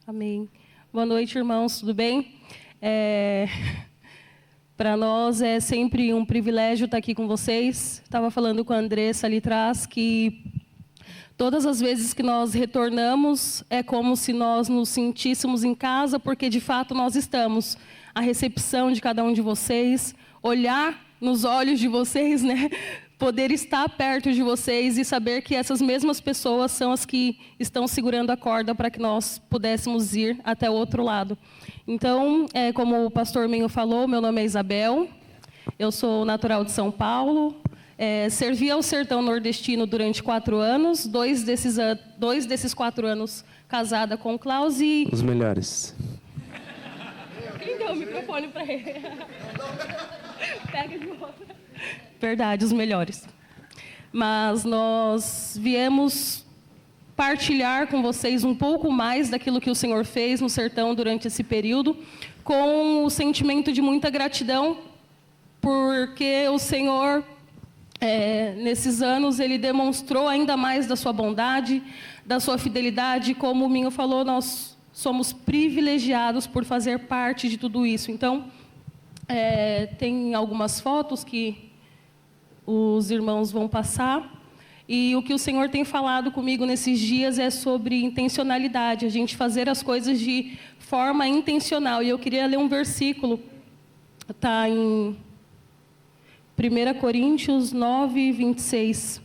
Amém. Boa noite, irmãos, tudo bem? Para nós é sempre um privilégio estar aqui com vocês. Estava falando com a Andressa ali atrás que todas as vezes que nós retornamos é como se nós nos sentíssemos em casa, porque de fato nós estamos. A recepção de cada um de vocês, olhar nos olhos de vocês, né? Poder estar perto de vocês e saber que essas mesmas pessoas são as que estão segurando a corda para que nós pudéssemos ir até o outro lado. Então, como o pastor Minho falou, meu nome é Isabel, eu sou natural de São Paulo, servi ao sertão nordestino durante 4 anos, dois desses 4 anos casada com o Klaus e... Os melhores. Quem deu o microfone para ele? Pega de volta. Verdade, os melhores. Mas nós viemos partilhar com vocês um pouco mais daquilo que o Senhor fez no sertão durante esse período, com o sentimento de muita gratidão, porque o Senhor, nesses anos, Ele demonstrou ainda mais da sua bondade, da sua fidelidade. Como o Minho falou, nós somos privilegiados por fazer parte de tudo isso. Então, tem algumas fotos que os irmãos vão passar. E o que o Senhor tem falado comigo nesses dias é sobre intencionalidade, a gente fazer as coisas de forma intencional. E eu queria ler um versículo, está em 1 Coríntios 9, 26.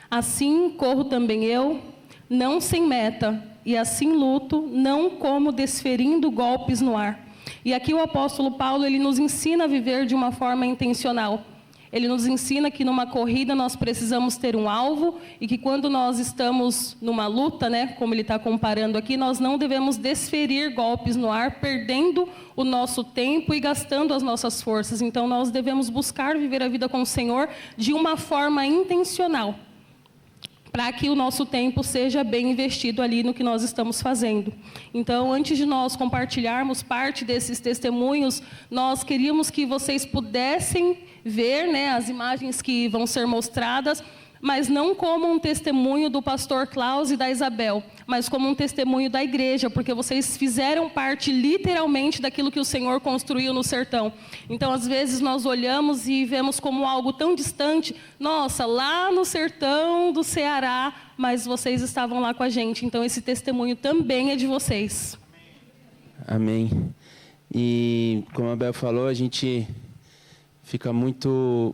Assim corro também eu, não sem meta, e assim luto, não como desferindo golpes no ar. E aqui o apóstolo Paulo, ele nos ensina a viver de uma forma intencional. Ele nos ensina que numa corrida nós precisamos ter um alvo e que quando nós estamos numa luta, né, como ele está comparando aqui, nós não devemos desferir golpes no ar, perdendo o nosso tempo e gastando as nossas forças. Então nós devemos buscar viver a vida com o Senhor de uma forma intencional, para que o nosso tempo seja bem investido ali no que nós estamos fazendo. Então, antes de nós compartilharmos parte desses testemunhos, nós queríamos que vocês pudessem ver, né, as imagens que vão ser mostradas, mas não como um testemunho do pastor Klaus e da Isabel, mas como um testemunho da igreja, porque vocês fizeram parte literalmente daquilo que o Senhor construiu no sertão. Então, às vezes, nós olhamos e vemos como algo tão distante, nossa, lá no sertão do Ceará, mas vocês estavam lá com a gente. Então, esse testemunho também é de vocês. Amém. E, como a Bel falou, a gente fica muito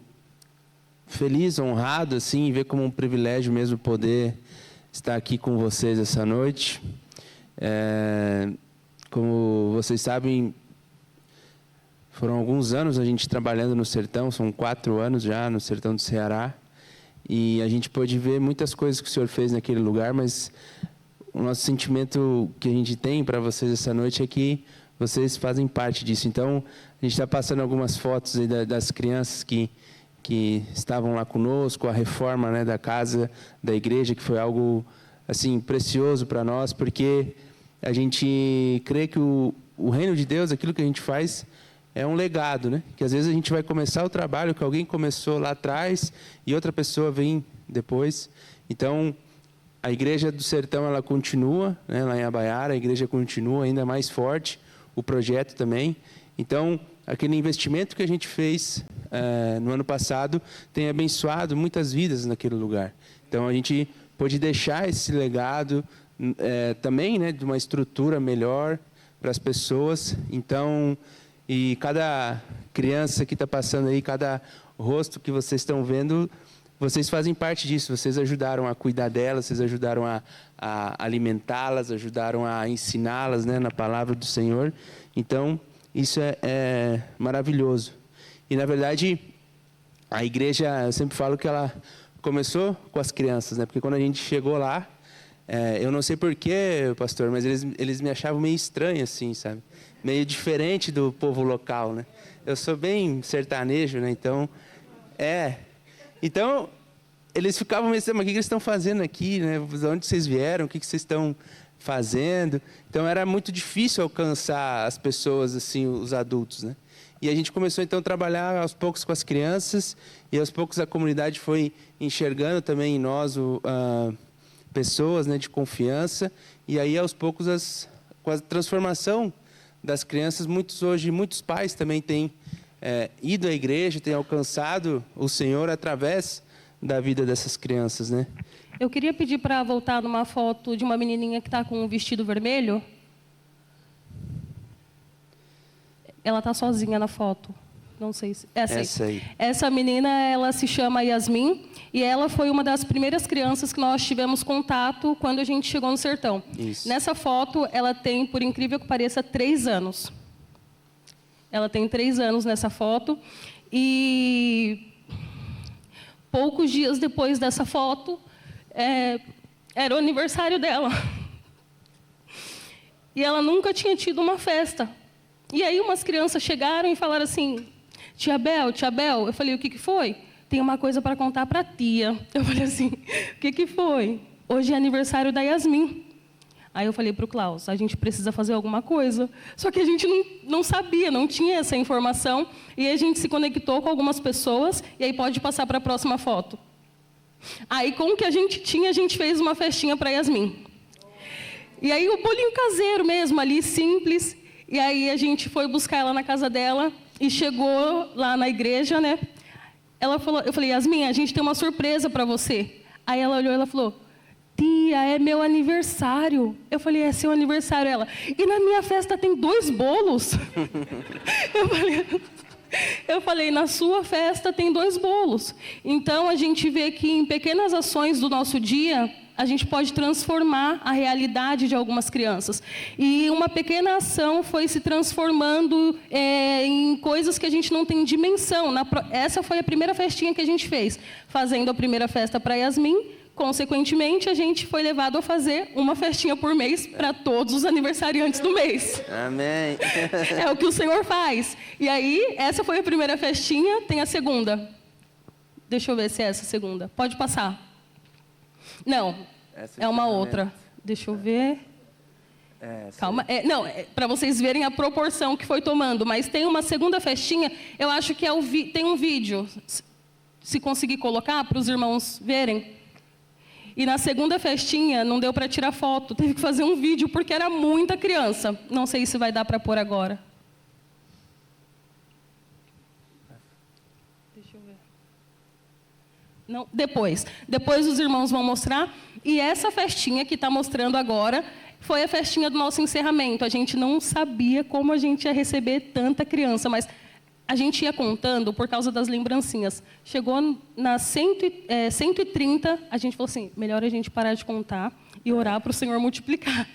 feliz, honrado, assim, ver como um privilégio mesmo poder estar aqui com vocês essa noite. Como vocês sabem, foram alguns anos a gente trabalhando no sertão, são 4 anos já no sertão do Ceará, e a gente pôde ver muitas coisas que o Senhor fez naquele lugar, mas o nosso sentimento que a gente tem para vocês essa noite é que vocês fazem parte disso. Então, a gente está passando algumas fotos aí das crianças que estavam lá conosco, a reforma, né, da casa, da igreja, que foi algo assim precioso para nós, porque a gente crê que o reino de Deus, aquilo que a gente faz, é um legado, né? Que às vezes a gente vai começar o trabalho que alguém começou lá atrás e outra pessoa vem depois. Então, a igreja do sertão, ela continua, né, lá em Abaiara, a igreja continua ainda mais forte, o projeto também. Então, aquele investimento que a gente fez no ano passado tem abençoado muitas vidas naquele lugar. Então, a gente pôde deixar esse legado também, né, de uma estrutura melhor para as pessoas. Então, e cada criança que está passando aí, cada rosto que vocês estão vendo, vocês fazem parte disso. Vocês ajudaram a cuidar delas, vocês ajudaram a alimentá-las, ajudaram a ensiná-las, né, na palavra do Senhor. Então, isso é maravilhoso. E, na verdade, a igreja, eu sempre falo que ela começou com as crianças, né? Porque quando a gente chegou lá, eu não sei porquê, pastor, mas eles me achavam meio estranho, assim, sabe? Meio diferente do povo local, né? Eu sou bem sertanejo, né? Então, Então, eles ficavam meio assim, mas o que eles estão fazendo aqui, né? De onde vocês vieram? O que vocês estão fazendo? Então, era muito difícil alcançar as pessoas, assim, os adultos, né? E a gente começou, então, a trabalhar aos poucos com as crianças, e aos poucos a comunidade foi enxergando também em nós pessoas, né, de confiança. E aí, aos poucos, com a transformação das crianças, muitos pais também têm ido à igreja, têm alcançado o Senhor através da vida dessas crianças, né? Eu queria pedir para voltar numa foto de uma menininha que está com um vestido vermelho. Ela está sozinha na foto. Não sei se... Essa aí. Essa menina, ela se chama Yasmin, e ela foi uma das primeiras crianças que nós tivemos contato quando a gente chegou no sertão. Isso. Nessa foto, ela tem, por incrível que pareça, 3 anos. Ela tem 3 anos nessa foto. E poucos dias depois dessa foto, era o aniversário dela. E ela nunca tinha tido uma festa. E aí umas crianças chegaram e falaram assim: Tia Bel, eu falei, o que foi? Tem uma coisa para contar para a tia. Eu falei assim, o que foi? Hoje é aniversário da Yasmin. Aí eu falei para o Klaus, a gente precisa fazer alguma coisa. Só que a gente não sabia, não tinha essa informação. E a gente se conectou com algumas pessoas, e aí pode passar para a próxima foto. Aí com o que a gente tinha, a gente fez uma festinha para Yasmin. E aí o bolinho caseiro mesmo ali, simples. E aí a gente foi buscar ela na casa dela e chegou lá na igreja, né? Ela falou, eu falei, Yasmin, a gente tem uma surpresa para você. Aí ela olhou e ela falou, tia, é meu aniversário. Eu falei, é seu aniversário. Ela, e na minha festa tem 2 bolos? Eu falei, na sua festa tem 2 bolos. Então a gente vê que em pequenas ações do nosso dia, a gente pode transformar a realidade de algumas crianças. E uma pequena ação foi se transformando em coisas que a gente não tem dimensão. Essa foi a primeira festinha que a gente fez. Fazendo a primeira festa para Yasmin, consequentemente, a gente foi levado a fazer uma festinha por mês para todos os aniversariantes do mês. Amém. É o que o Senhor faz. E aí, essa foi a primeira festinha, tem a segunda. Deixa eu ver se é essa a segunda. Pode passar. Não, é uma outra. Deixa eu ver. Calma. Para vocês verem a proporção que foi tomando. Mas tem uma segunda festinha, eu acho que tem um vídeo. Se conseguir colocar, para os irmãos verem. E na segunda festinha, não deu para tirar foto. Teve que fazer um vídeo, porque era muita criança. Não sei se vai dar para pôr agora. Não, depois os irmãos vão mostrar. E essa festinha que está mostrando agora foi a festinha do nosso encerramento. A gente não sabia como a gente ia receber tanta criança, mas a gente ia contando por causa das lembrancinhas. Chegou na 130, a gente falou assim, melhor a gente parar de contar e orar para o Senhor multiplicar.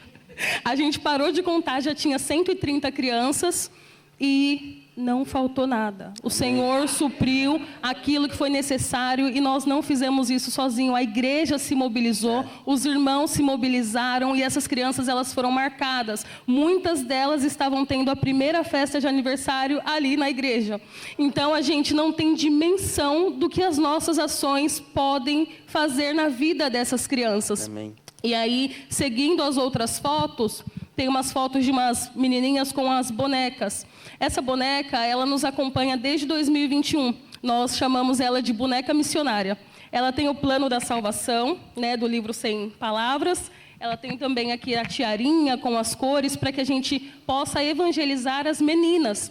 A gente parou de contar, já tinha 130 crianças e não faltou nada. O Senhor supriu aquilo que foi necessário e nós não fizemos isso sozinhos. A igreja se mobilizou, os irmãos se mobilizaram e essas crianças, elas foram marcadas. Muitas delas estavam tendo a primeira festa de aniversário ali na igreja. Então, a gente não tem dimensão do que as nossas ações podem fazer na vida dessas crianças. Amém. E aí, seguindo as outras fotos, tem umas fotos de umas menininhas com as bonecas. Essa boneca, ela nos acompanha desde 2021. Nós chamamos ela de boneca missionária. Ela tem o plano da salvação, né, do livro 100 palavras. Ela tem também aqui a tiarinha com as cores, para que a gente possa evangelizar as meninas.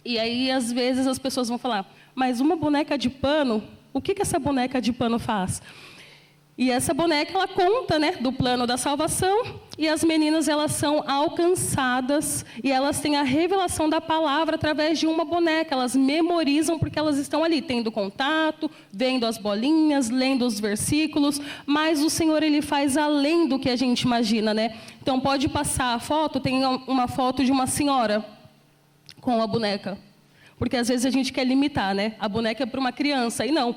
E aí, às vezes, as pessoas vão falar, mas uma boneca de pano, o que essa boneca de pano faz? E essa boneca, ela conta, né, do plano da salvação, e as meninas, elas são alcançadas, e elas têm a revelação da palavra através de uma boneca. Elas memorizam porque elas estão ali, tendo contato, vendo as bolinhas, lendo os versículos, mas o Senhor, Ele faz além do que a gente imagina, né? Então, pode passar a foto, tem uma foto de uma senhora com a boneca, porque às vezes a gente quer limitar, né? A boneca é para uma criança, e não.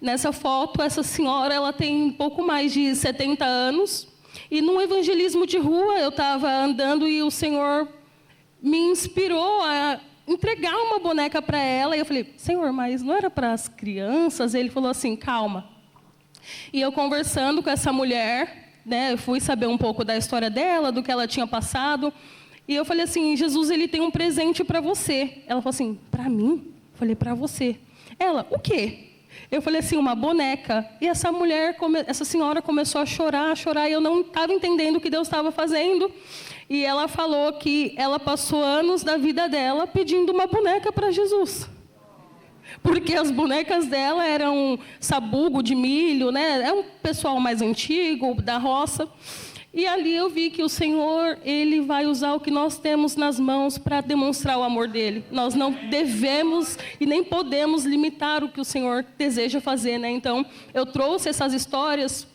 Nessa foto, essa senhora, ela tem um pouco mais de 70 anos. E num evangelismo de rua, eu estava andando e o Senhor me inspirou a entregar uma boneca para ela. E eu falei, Senhor, mas não era para as crianças? Ele falou assim, calma. E eu conversando com essa mulher, né, eu fui saber um pouco da história dela, do que ela tinha passado. E eu falei assim, Jesus, Ele tem um presente para você. Ela falou assim, para mim? Eu falei, para você. Ela, o quê? Eu falei assim, uma boneca. E essa senhora começou a chorar, e eu não estava entendendo o que Deus estava fazendo. E ela falou que ela passou anos da vida dela pedindo uma boneca para Jesus. Porque as bonecas dela eram sabugo de milho, né? É um pessoal mais antigo, da roça. E ali eu vi que o Senhor, Ele vai usar o que nós temos nas mãos para demonstrar o amor dEle. Nós não devemos e nem podemos limitar o que o Senhor deseja fazer, né? Então, eu trouxe essas histórias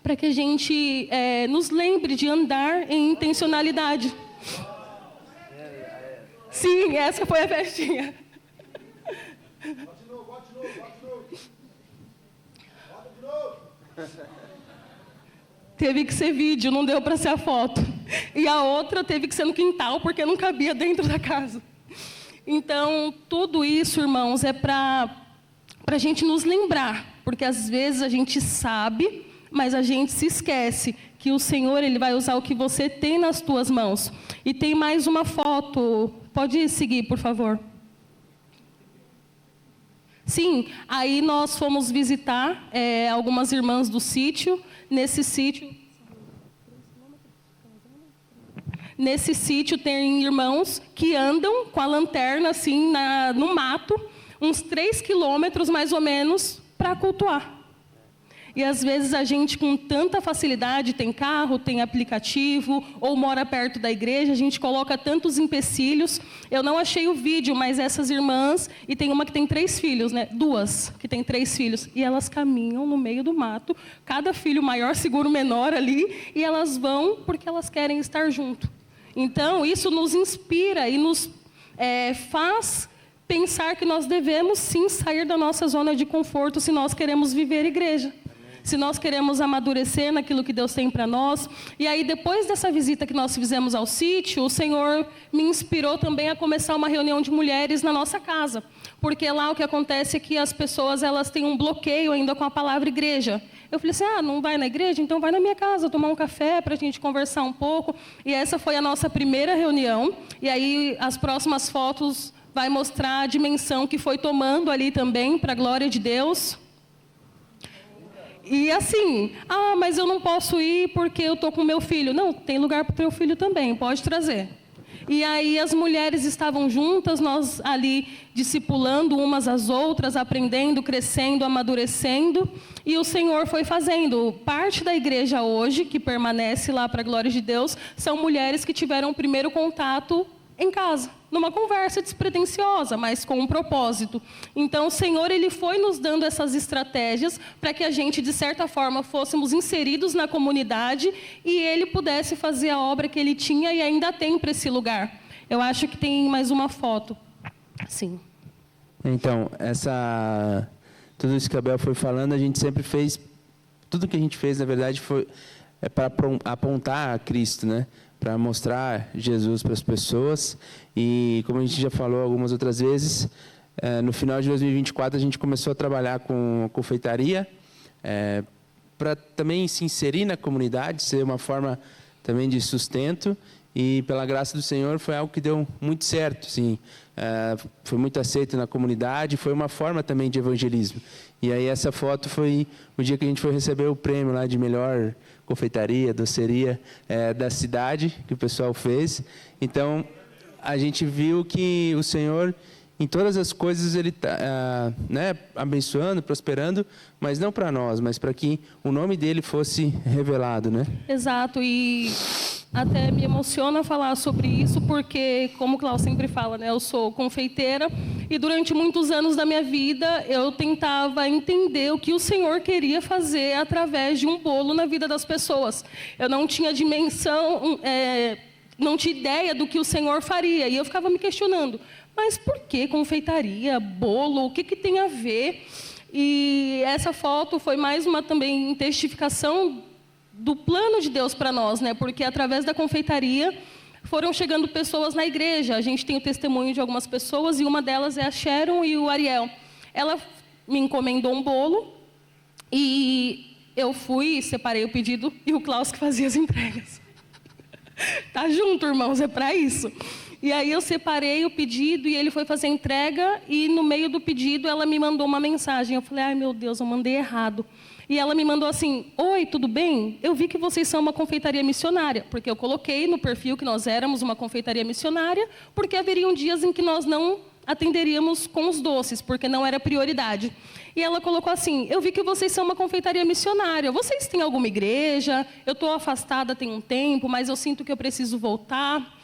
para que a gente nos lembre de andar em intencionalidade. Sim, essa foi a festinha. Teve que ser vídeo, não deu para ser a foto. E a outra teve que ser no quintal, porque não cabia dentro da casa. Então, tudo isso, irmãos, é para a gente nos lembrar. Porque às vezes a gente sabe, mas a gente se esquece que o Senhor, Ele vai usar o que você tem nas tuas mãos. E tem mais uma foto. Pode seguir, por favor. Sim, aí nós fomos visitar algumas irmãs do sítio. Nesse sítio tem irmãos que andam com a lanterna assim no mato, uns 3 quilômetros mais ou menos, para cultuar. E às vezes a gente com tanta facilidade, tem carro, tem aplicativo, ou mora perto da igreja, a gente coloca tantos empecilhos. Eu não achei o vídeo, mas essas irmãs, e tem uma que tem 3 filhos, né? 2 que tem 3 filhos, e elas caminham no meio do mato, cada filho maior segura o menor ali, e elas vão porque elas querem estar junto. Então, isso nos inspira e nos faz pensar que nós devemos sim sair da nossa zona de conforto se nós queremos viver igreja. Se nós queremos amadurecer naquilo que Deus tem para nós. E aí, depois dessa visita que nós fizemos ao sítio, o Senhor me inspirou também a começar uma reunião de mulheres na nossa casa. Porque lá o que acontece é que as pessoas elas têm um bloqueio ainda com a palavra igreja. Eu falei assim, não vai na igreja? Então vai na minha casa tomar um café para a gente conversar um pouco. E essa foi a nossa primeira reunião. E aí, as próximas fotos vai mostrar a dimensão que foi tomando ali também, para a glória de Deus. E assim, mas eu não posso ir porque eu estou com meu filho. Não, tem lugar para o teu filho também, pode trazer. E aí as mulheres estavam juntas, nós ali discipulando umas às outras, aprendendo, crescendo, amadurecendo. E o Senhor foi fazendo. Parte da igreja hoje, que permanece lá para a glória de Deus, são mulheres que tiveram o primeiro contato em casa, numa conversa despretensiosa, mas com um propósito. Então, o Senhor, Ele foi nos dando essas estratégias para que a gente, de certa forma, fôssemos inseridos na comunidade e Ele pudesse fazer a obra que Ele tinha e ainda tem para esse lugar. Eu acho que tem mais uma foto. Sim. Então, tudo isso que a Bel foi falando, a gente sempre fez... Tudo que a gente fez, na verdade, é para apontar a Cristo, né? Para mostrar Jesus para as pessoas. E, como a gente já falou algumas outras vezes, no final de 2024, a gente começou a trabalhar com confeitaria, para também se inserir na comunidade, ser uma forma também de sustento. E, pela graça do Senhor, foi algo que deu muito certo. Sim. Foi muito aceito na comunidade, foi uma forma também de evangelismo. E aí essa foto foi o dia que a gente foi receber o prêmio lá de melhor confeitaria, doceria da cidade, que o pessoal fez. Então, a gente viu que o Senhor, em todas as coisas, Ele está abençoando, prosperando, mas não para nós, mas para que o nome dEle fosse revelado, né? Exato, e até me emociona falar sobre isso, porque, como o Klaus sempre fala, né, eu sou confeiteira, e durante muitos anos da minha vida, eu tentava entender o que o Senhor queria fazer através de um bolo na vida das pessoas. Eu não tinha dimensão, não tinha ideia do que o Senhor faria, e eu ficava me questionando, mas por que confeitaria, bolo, o que tem a ver? E essa foto foi mais uma também testificação do plano de Deus para nós, né? Porque através da confeitaria foram chegando pessoas na igreja. A gente tem o testemunho de algumas pessoas e uma delas é a Sharon e o Ariel. Ela me encomendou um bolo e eu fui, separei o pedido e o Klaus que fazia as entregas. Tá junto, irmãos, é para isso. E aí eu separei o pedido e ele foi fazer a entrega e no meio do pedido ela me mandou uma mensagem. Eu falei, ai meu Deus, eu mandei errado. E ela me mandou assim, oi, tudo bem? Eu vi que vocês são uma confeitaria missionária, porque eu coloquei no perfil que nós éramos uma confeitaria missionária, porque haveriam dias em que nós não atenderíamos com os doces, porque não era prioridade. E ela colocou assim, eu vi que vocês são uma confeitaria missionária, vocês têm alguma igreja? Eu estou afastada tem um tempo, mas eu sinto que eu preciso voltar.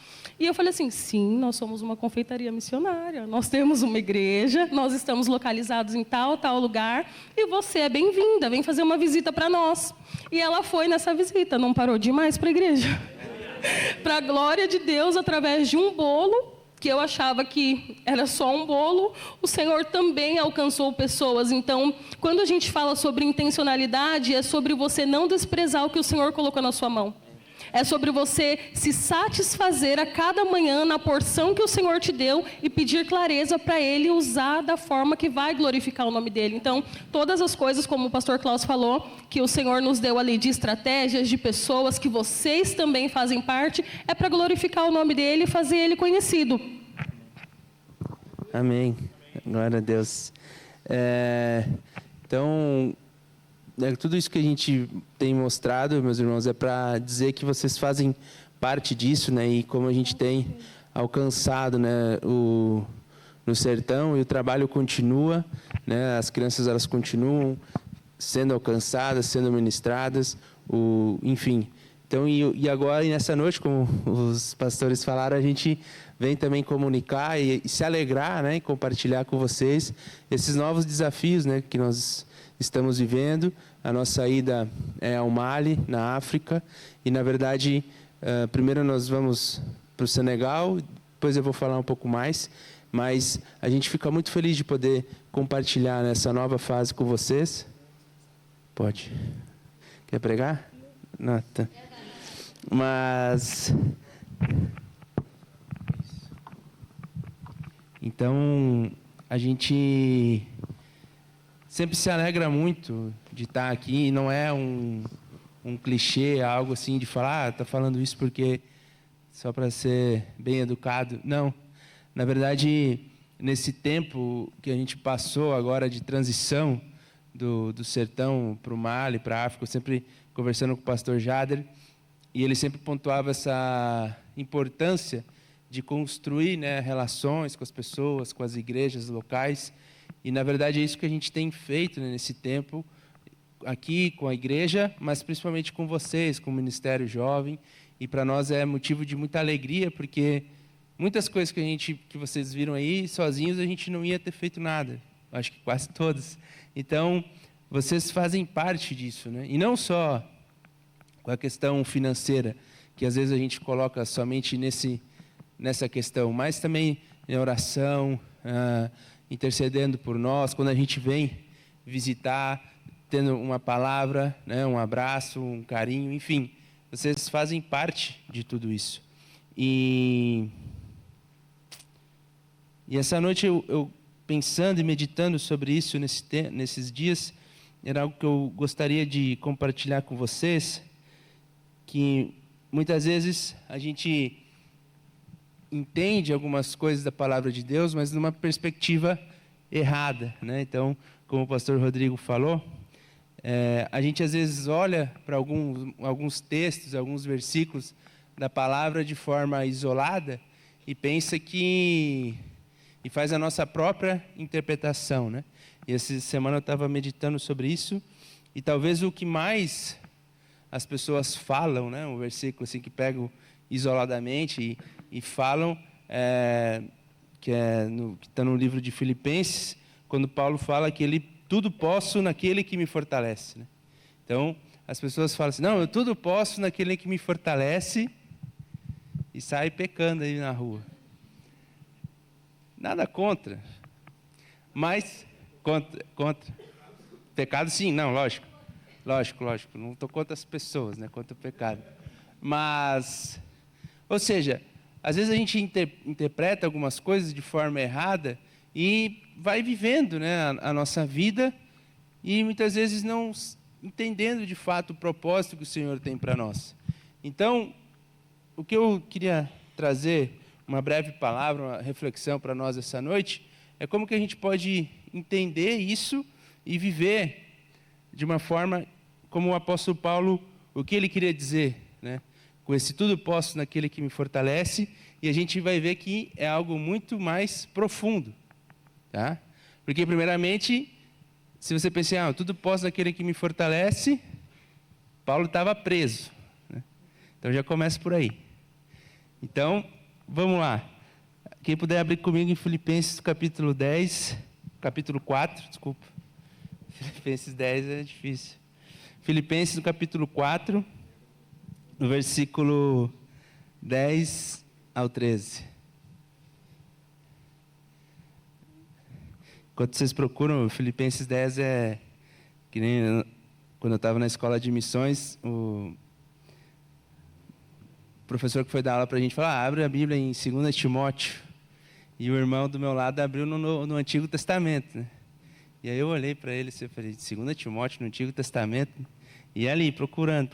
E eu falei assim, sim, nós somos uma confeitaria missionária, nós temos uma igreja, nós estamos localizados em tal lugar, e você é bem-vinda, vem fazer uma visita para nós. E ela foi nessa visita, não parou de ir mais para a igreja. Para a glória de Deus, através de um bolo, que eu achava que era só um bolo, o Senhor também alcançou pessoas. Então, quando a gente fala sobre intencionalidade, é sobre você não desprezar o que o Senhor colocou na sua mão. É sobre você se satisfazer a cada manhã na porção que o Senhor te deu e pedir clareza para Ele usar da forma que vai glorificar o nome dEle. Então, todas as coisas, como o pastor Klaus falou, que o Senhor nos deu ali de estratégias, de pessoas, que vocês também fazem parte, é para glorificar o nome dEle e fazer Ele conhecido. Amém. Glória a Deus. Então, tudo isso que a gente tem mostrado, meus irmãos, é para dizer que vocês fazem parte disso, né? E como a gente tem alcançado, né, no sertão, e o trabalho continua, né? As crianças, elas continuam sendo alcançadas, sendo ministradas, enfim. Então, e agora, e nessa noite, como os pastores falaram, a gente vem também comunicar e se alegrar, né, e compartilhar com vocês esses novos desafios, né, que nós estamos vivendo. A nossa ida é ao Mali, na África, e na verdade, primeiro nós vamos para o Senegal, depois eu vou falar um pouco mais, mas a gente fica muito feliz de poder compartilhar nessa nova fase com vocês. Pode. Quer pregar? Não, tá. Mas então a gente sempre se alegra muito de estar aqui, e não é um clichê, algo assim de falar, está falando isso porque só para ser bem educado. Não, na verdade, nesse tempo que a gente passou agora de transição do sertão para o Mali, para a África, eu sempre conversando com o pastor Jader, e ele sempre pontuava essa importância de construir, né, relações com as pessoas, com as igrejas locais. E, na verdade, é isso que a gente tem feito, né, nesse tempo, aqui com a igreja, mas principalmente com vocês, com o Ministério Jovem. E para nós é motivo de muita alegria, porque muitas coisas que vocês viram aí, sozinhos a gente não ia ter feito nada. Acho que quase todas. Então, vocês fazem parte disso, né? E não só com a questão financeira, que às vezes a gente coloca somente nessa questão, mas também em oração, intercedendo por nós, quando a gente vem visitar, tendo uma palavra, né, um abraço, um carinho, enfim, vocês fazem parte de tudo isso. E essa noite eu pensando e meditando sobre isso nesses dias, era algo que eu gostaria de compartilhar com vocês, que muitas vezes a gente entende algumas coisas da palavra de Deus, mas numa perspectiva errada, né? Então, como o pastor Rodrigo falou, a gente às vezes olha para alguns textos, alguns versículos da palavra de forma isolada e pensa e faz a nossa própria interpretação, né? E essa semana eu estava meditando sobre isso, e talvez o que mais as pessoas falam, né, um versículo assim que pegam isoladamente e falam, que está no livro de Filipenses, quando Paulo fala que tudo posso naquele que me fortalece, né? Então, as pessoas falam assim, não, eu tudo posso naquele que me fortalece, e sai pecando aí na rua. Nada contra, mas contra. Pecado sim, não, lógico, não estou contra as pessoas, né, contra o pecado. Mas, ou seja, às vezes a gente interpreta algumas coisas de forma errada e vai vivendo, né, a nossa vida, e muitas vezes não entendendo de fato o propósito que o Senhor tem para nós. Então, o que eu queria trazer uma breve palavra, uma reflexão para nós essa noite, é como que a gente pode entender isso e viver de uma forma como o apóstolo Paulo, o que ele queria dizer, né? Com esse tudo posso naquele que me fortalece, e a gente vai ver que é algo muito mais profundo, tá? Porque, primeiramente, se você pensar, tudo posso naquele que me fortalece, Paulo estava preso, né? Então já começa por aí. Então, vamos lá. Quem puder abrir comigo em Filipenses capítulo 4, desculpa. Filipenses 10 é difícil. Filipenses no capítulo 4, no versículo 10 ao 13. Enquanto vocês procuram, Filipenses 10 é que nem quando eu estava na escola de missões, o professor que foi dar aula para a gente falou, abre a Bíblia em 2 Timóteo. E o irmão do meu lado abriu no Antigo Testamento, né? E aí eu olhei para ele e falei, 2 Timóteo no Antigo Testamento? E ali, procurando.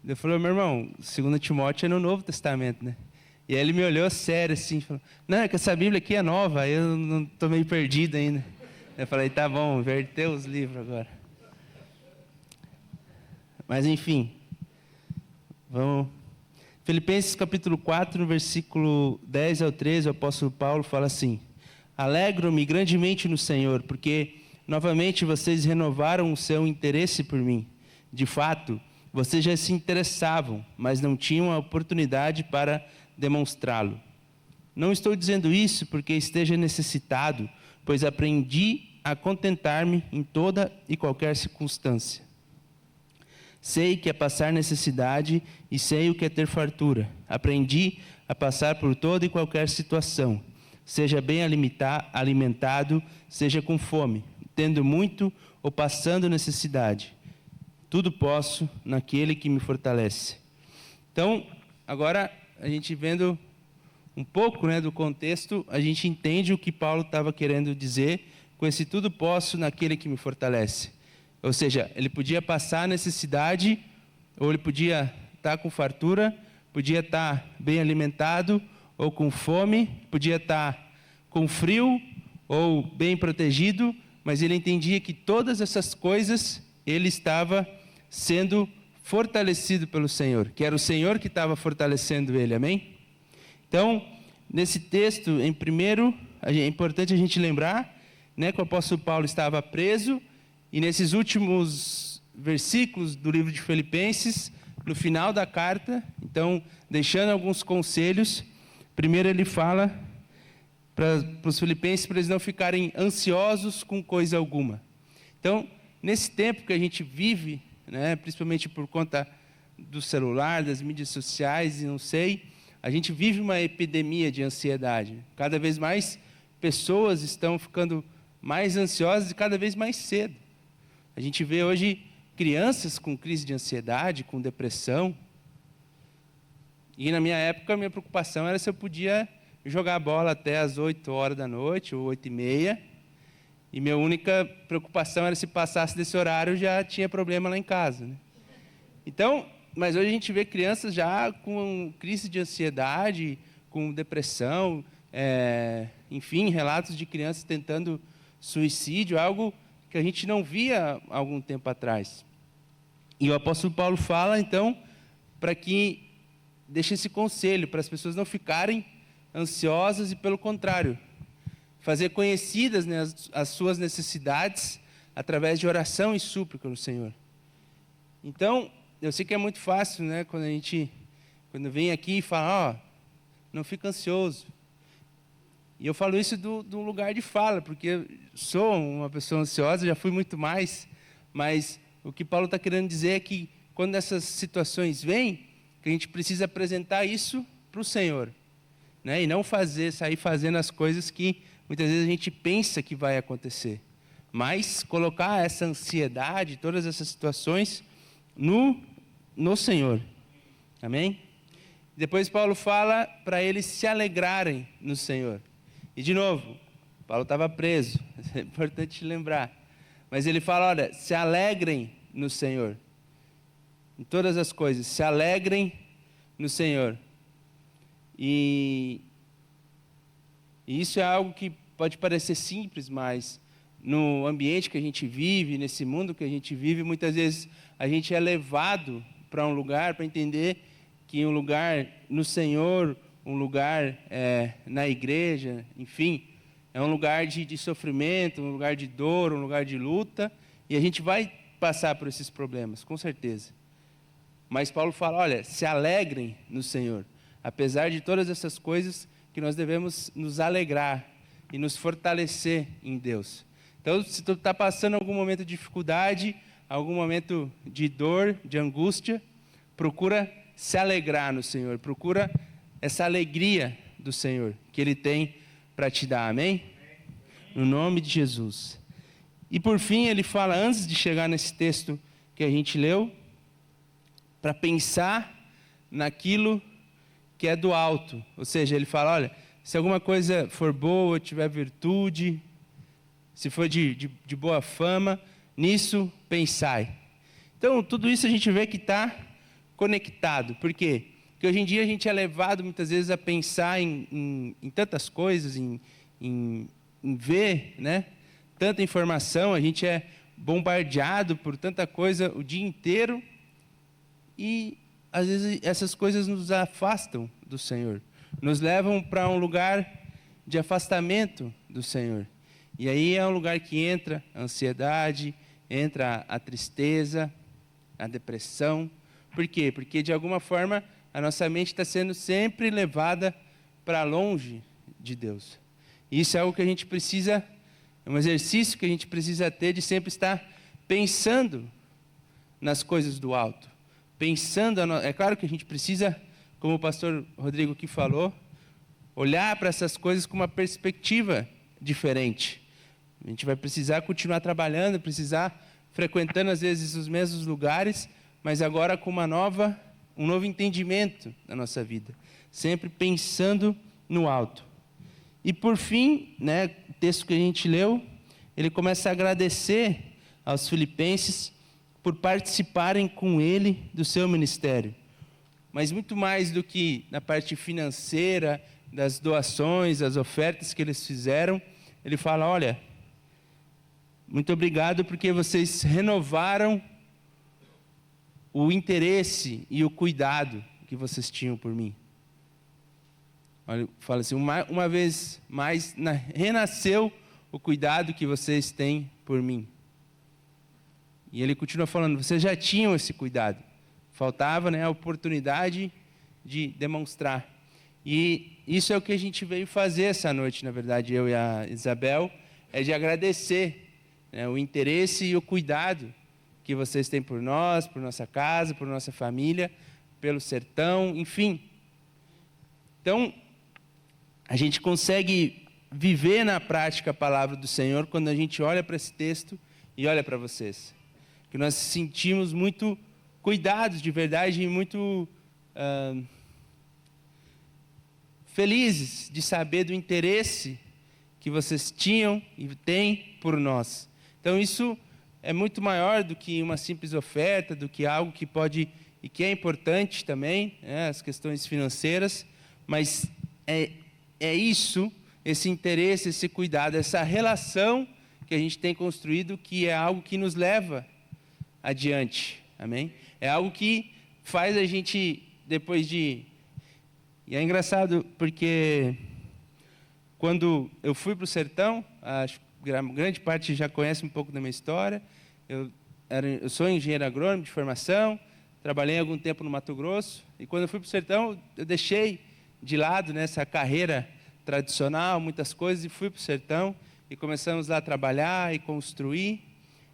Eu falei, meu irmão, 2 Timóteo é no Novo Testamento, né? E aí ele me olhou sério assim, falou, não, é que essa Bíblia aqui é nova, eu não estou meio perdido ainda. Eu falei, tá bom, inverteu os livros agora. Mas enfim, vamos... Filipenses capítulo 4, no versículo 10 ao 13, o apóstolo Paulo fala assim, alegro-me grandemente no Senhor, porque novamente vocês renovaram o seu interesse por mim. De fato, vocês já se interessavam, mas não tinham a oportunidade para demonstrá-lo. Não estou dizendo isso porque esteja necessitado, pois aprendi a contentar-me em toda e qualquer circunstância. Sei que é passar necessidade e sei o que é ter fartura. Aprendi a passar por toda e qualquer situação, seja bem alimentado, seja com fome, tendo muito ou passando necessidade. Tudo posso naquele que me fortalece. Então, agora a gente vendo um pouco, né, do contexto, a gente entende o que Paulo estava querendo dizer com esse tudo posso naquele que me fortalece. Ou seja, ele podia passar necessidade, ou ele podia estar com fartura, podia estar bem alimentado, ou com fome, podia estar com frio, ou bem protegido, mas ele entendia que todas essas coisas, ele estava sendo fortalecido pelo Senhor, que era o Senhor que estava fortalecendo ele, amém? Então, nesse texto, em primeiro, é importante a gente lembrar, né, que o apóstolo Paulo estava preso, e nesses últimos versículos do livro de Filipenses, no final da carta, então, deixando alguns conselhos, primeiro ele fala para os filipenses, para eles não ficarem ansiosos com coisa alguma. Então, nesse tempo que a gente vive, né, principalmente por conta do celular, das mídias sociais, e não sei, a gente vive uma epidemia de ansiedade. Cada vez mais pessoas estão ficando mais ansiosas e cada vez mais cedo. A gente vê hoje crianças com crise de ansiedade, com depressão. E na minha época, a minha preocupação era se eu podia jogar bola até as 8 horas da noite, ou 8h30. E minha única preocupação era se passasse desse horário, já tinha problema lá em casa, né? Então, mas hoje a gente vê crianças já com crise de ansiedade, com depressão, enfim, relatos de crianças tentando suicídio, algo que a gente não via há algum tempo atrás. E o apóstolo Paulo fala, então, para que deixe esse conselho, para as pessoas não ficarem ansiosas e, pelo contrário, fazer conhecidas, né, as suas necessidades através de oração e súplica no Senhor. Então, eu sei que é muito fácil, né, quando vem aqui e fala, não fica ansioso. E eu falo isso do lugar de fala, porque eu sou uma pessoa ansiosa, já fui muito mais, mas o que Paulo está querendo dizer é que quando essas situações vêm, que a gente precisa apresentar isso para o Senhor, né? E não sair fazendo as coisas que muitas vezes a gente pensa que vai acontecer, mas colocar essa ansiedade, todas essas situações no Senhor, amém? Depois Paulo fala para eles se alegrarem no Senhor. E de novo, Paulo estava preso, é importante lembrar. Mas ele fala, olha, se alegrem no Senhor. Em todas as coisas, se alegrem no Senhor. E isso é algo que pode parecer simples, mas no ambiente que a gente vive, nesse mundo que a gente vive, muitas vezes a gente é levado para um lugar para entender que um lugar no Senhor, um lugar na igreja, enfim, é um lugar de sofrimento, um lugar de dor, um lugar de luta, e a gente vai passar por esses problemas, com certeza. Mas Paulo fala, olha, se alegrem no Senhor, apesar de todas essas coisas, que nós devemos nos alegrar e nos fortalecer em Deus. Então, se tu está passando algum momento de dificuldade, algum momento de dor, de angústia, procura se alegrar no Senhor, procura essa alegria do Senhor que Ele tem para te dar, amém? No nome de Jesus. E por fim, ele fala, antes de chegar nesse texto que a gente leu, para pensar naquilo que é do alto. Ou seja, ele fala, olha, se alguma coisa for boa, tiver virtude, se for de boa fama, nisso pensai. Então, tudo isso a gente vê que está conectado. Por quê? Porque hoje em dia a gente é levado muitas vezes a pensar em tantas coisas, em ver, né? Tanta informação, a gente é bombardeado por tanta coisa o dia inteiro e às vezes essas coisas nos afastam do Senhor, nos levam para um lugar de afastamento do Senhor. E aí é um lugar que entra a ansiedade, entra a tristeza, a depressão. Por quê? Porque de alguma forma a nossa mente está sendo sempre levada para longe de Deus. E isso é algo que a gente precisa, é um exercício que a gente precisa ter de sempre estar pensando nas coisas do alto. É claro que a gente precisa, como o pastor Rodrigo aqui falou, olhar para essas coisas com uma perspectiva diferente. A gente vai precisar continuar trabalhando, precisar frequentando às vezes os mesmos lugares, mas agora com um novo entendimento da nossa vida, sempre pensando no alto. E por fim, né, o texto que a gente leu, ele começa a agradecer aos filipenses por participarem com ele do seu ministério. Mas muito mais do que na parte financeira, das doações, das ofertas que eles fizeram, ele fala, olha, muito obrigado porque vocês renovaram o interesse e o cuidado que vocês tinham por mim. Olha, fala assim, uma vez mais, renasceu o cuidado que vocês têm por mim. E ele continua falando, vocês já tinham esse cuidado. Faltava, né, a oportunidade de demonstrar. E isso é o que a gente veio fazer essa noite, na verdade, eu e a Isabel, é de agradecer, né, o interesse e o cuidado que vocês têm por nós, por nossa casa, por nossa família, pelo sertão, enfim. Então, a gente consegue viver na prática a palavra do Senhor quando a gente olha para esse texto e olha para vocês. Que nós sentimos muito cuidados de verdade e muito felizes de saber do interesse que vocês tinham e têm por nós. Então isso é muito maior do que uma simples oferta, do que algo que pode e que é importante também, né, as questões financeiras, mas é isso, esse interesse, esse cuidado, essa relação que a gente tem construído, que é algo que nos leva adiante, amém? É algo que faz a gente, depois de... E é engraçado, porque quando eu fui para o sertão, acho que a grande parte já conhece um pouco da minha história, eu sou engenheiro agrônomo de formação, trabalhei algum tempo no Mato Grosso, e quando eu fui para o sertão, eu deixei de lado, né, essa carreira tradicional, muitas coisas, e fui para o sertão, e começamos lá a trabalhar e construir,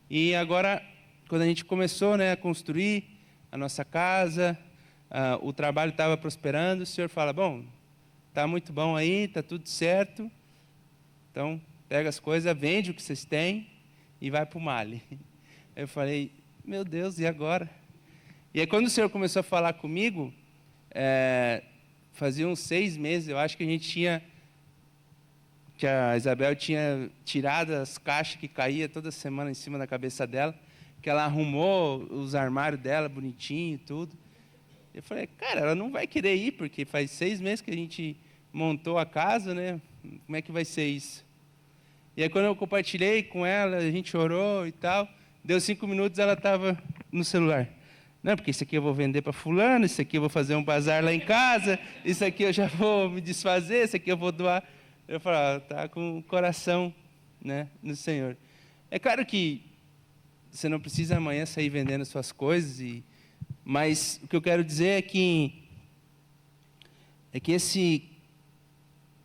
e agora, quando a gente começou, né, a construir a nossa casa, o trabalho estava prosperando, o Senhor fala, bom, está muito bom aí, está tudo certo, então pega as coisas, vende o que vocês têm e vai para o Mali. Aí eu falei, meu Deus, e agora? E aí quando o Senhor começou a falar comigo, fazia uns 6 meses, eu acho que a Isabel tinha tirado as caixas que caía toda semana em cima da cabeça dela, que ela arrumou os armários dela bonitinho e tudo. Eu falei, cara, ela não vai querer ir, porque faz 6 meses que a gente montou a casa, né? Como é que vai ser isso? E aí, quando eu compartilhei com ela, a gente orou e tal, deu 5 minutos, ela estava no celular. Não, porque isso aqui eu vou vender para fulano, isso aqui eu vou fazer um bazar lá em casa, isso aqui eu já vou me desfazer, isso aqui eu vou doar. Eu falei, tá com o coração, né, no Senhor. É claro que você não precisa amanhã sair vendendo suas coisas, mas o que eu quero dizer é que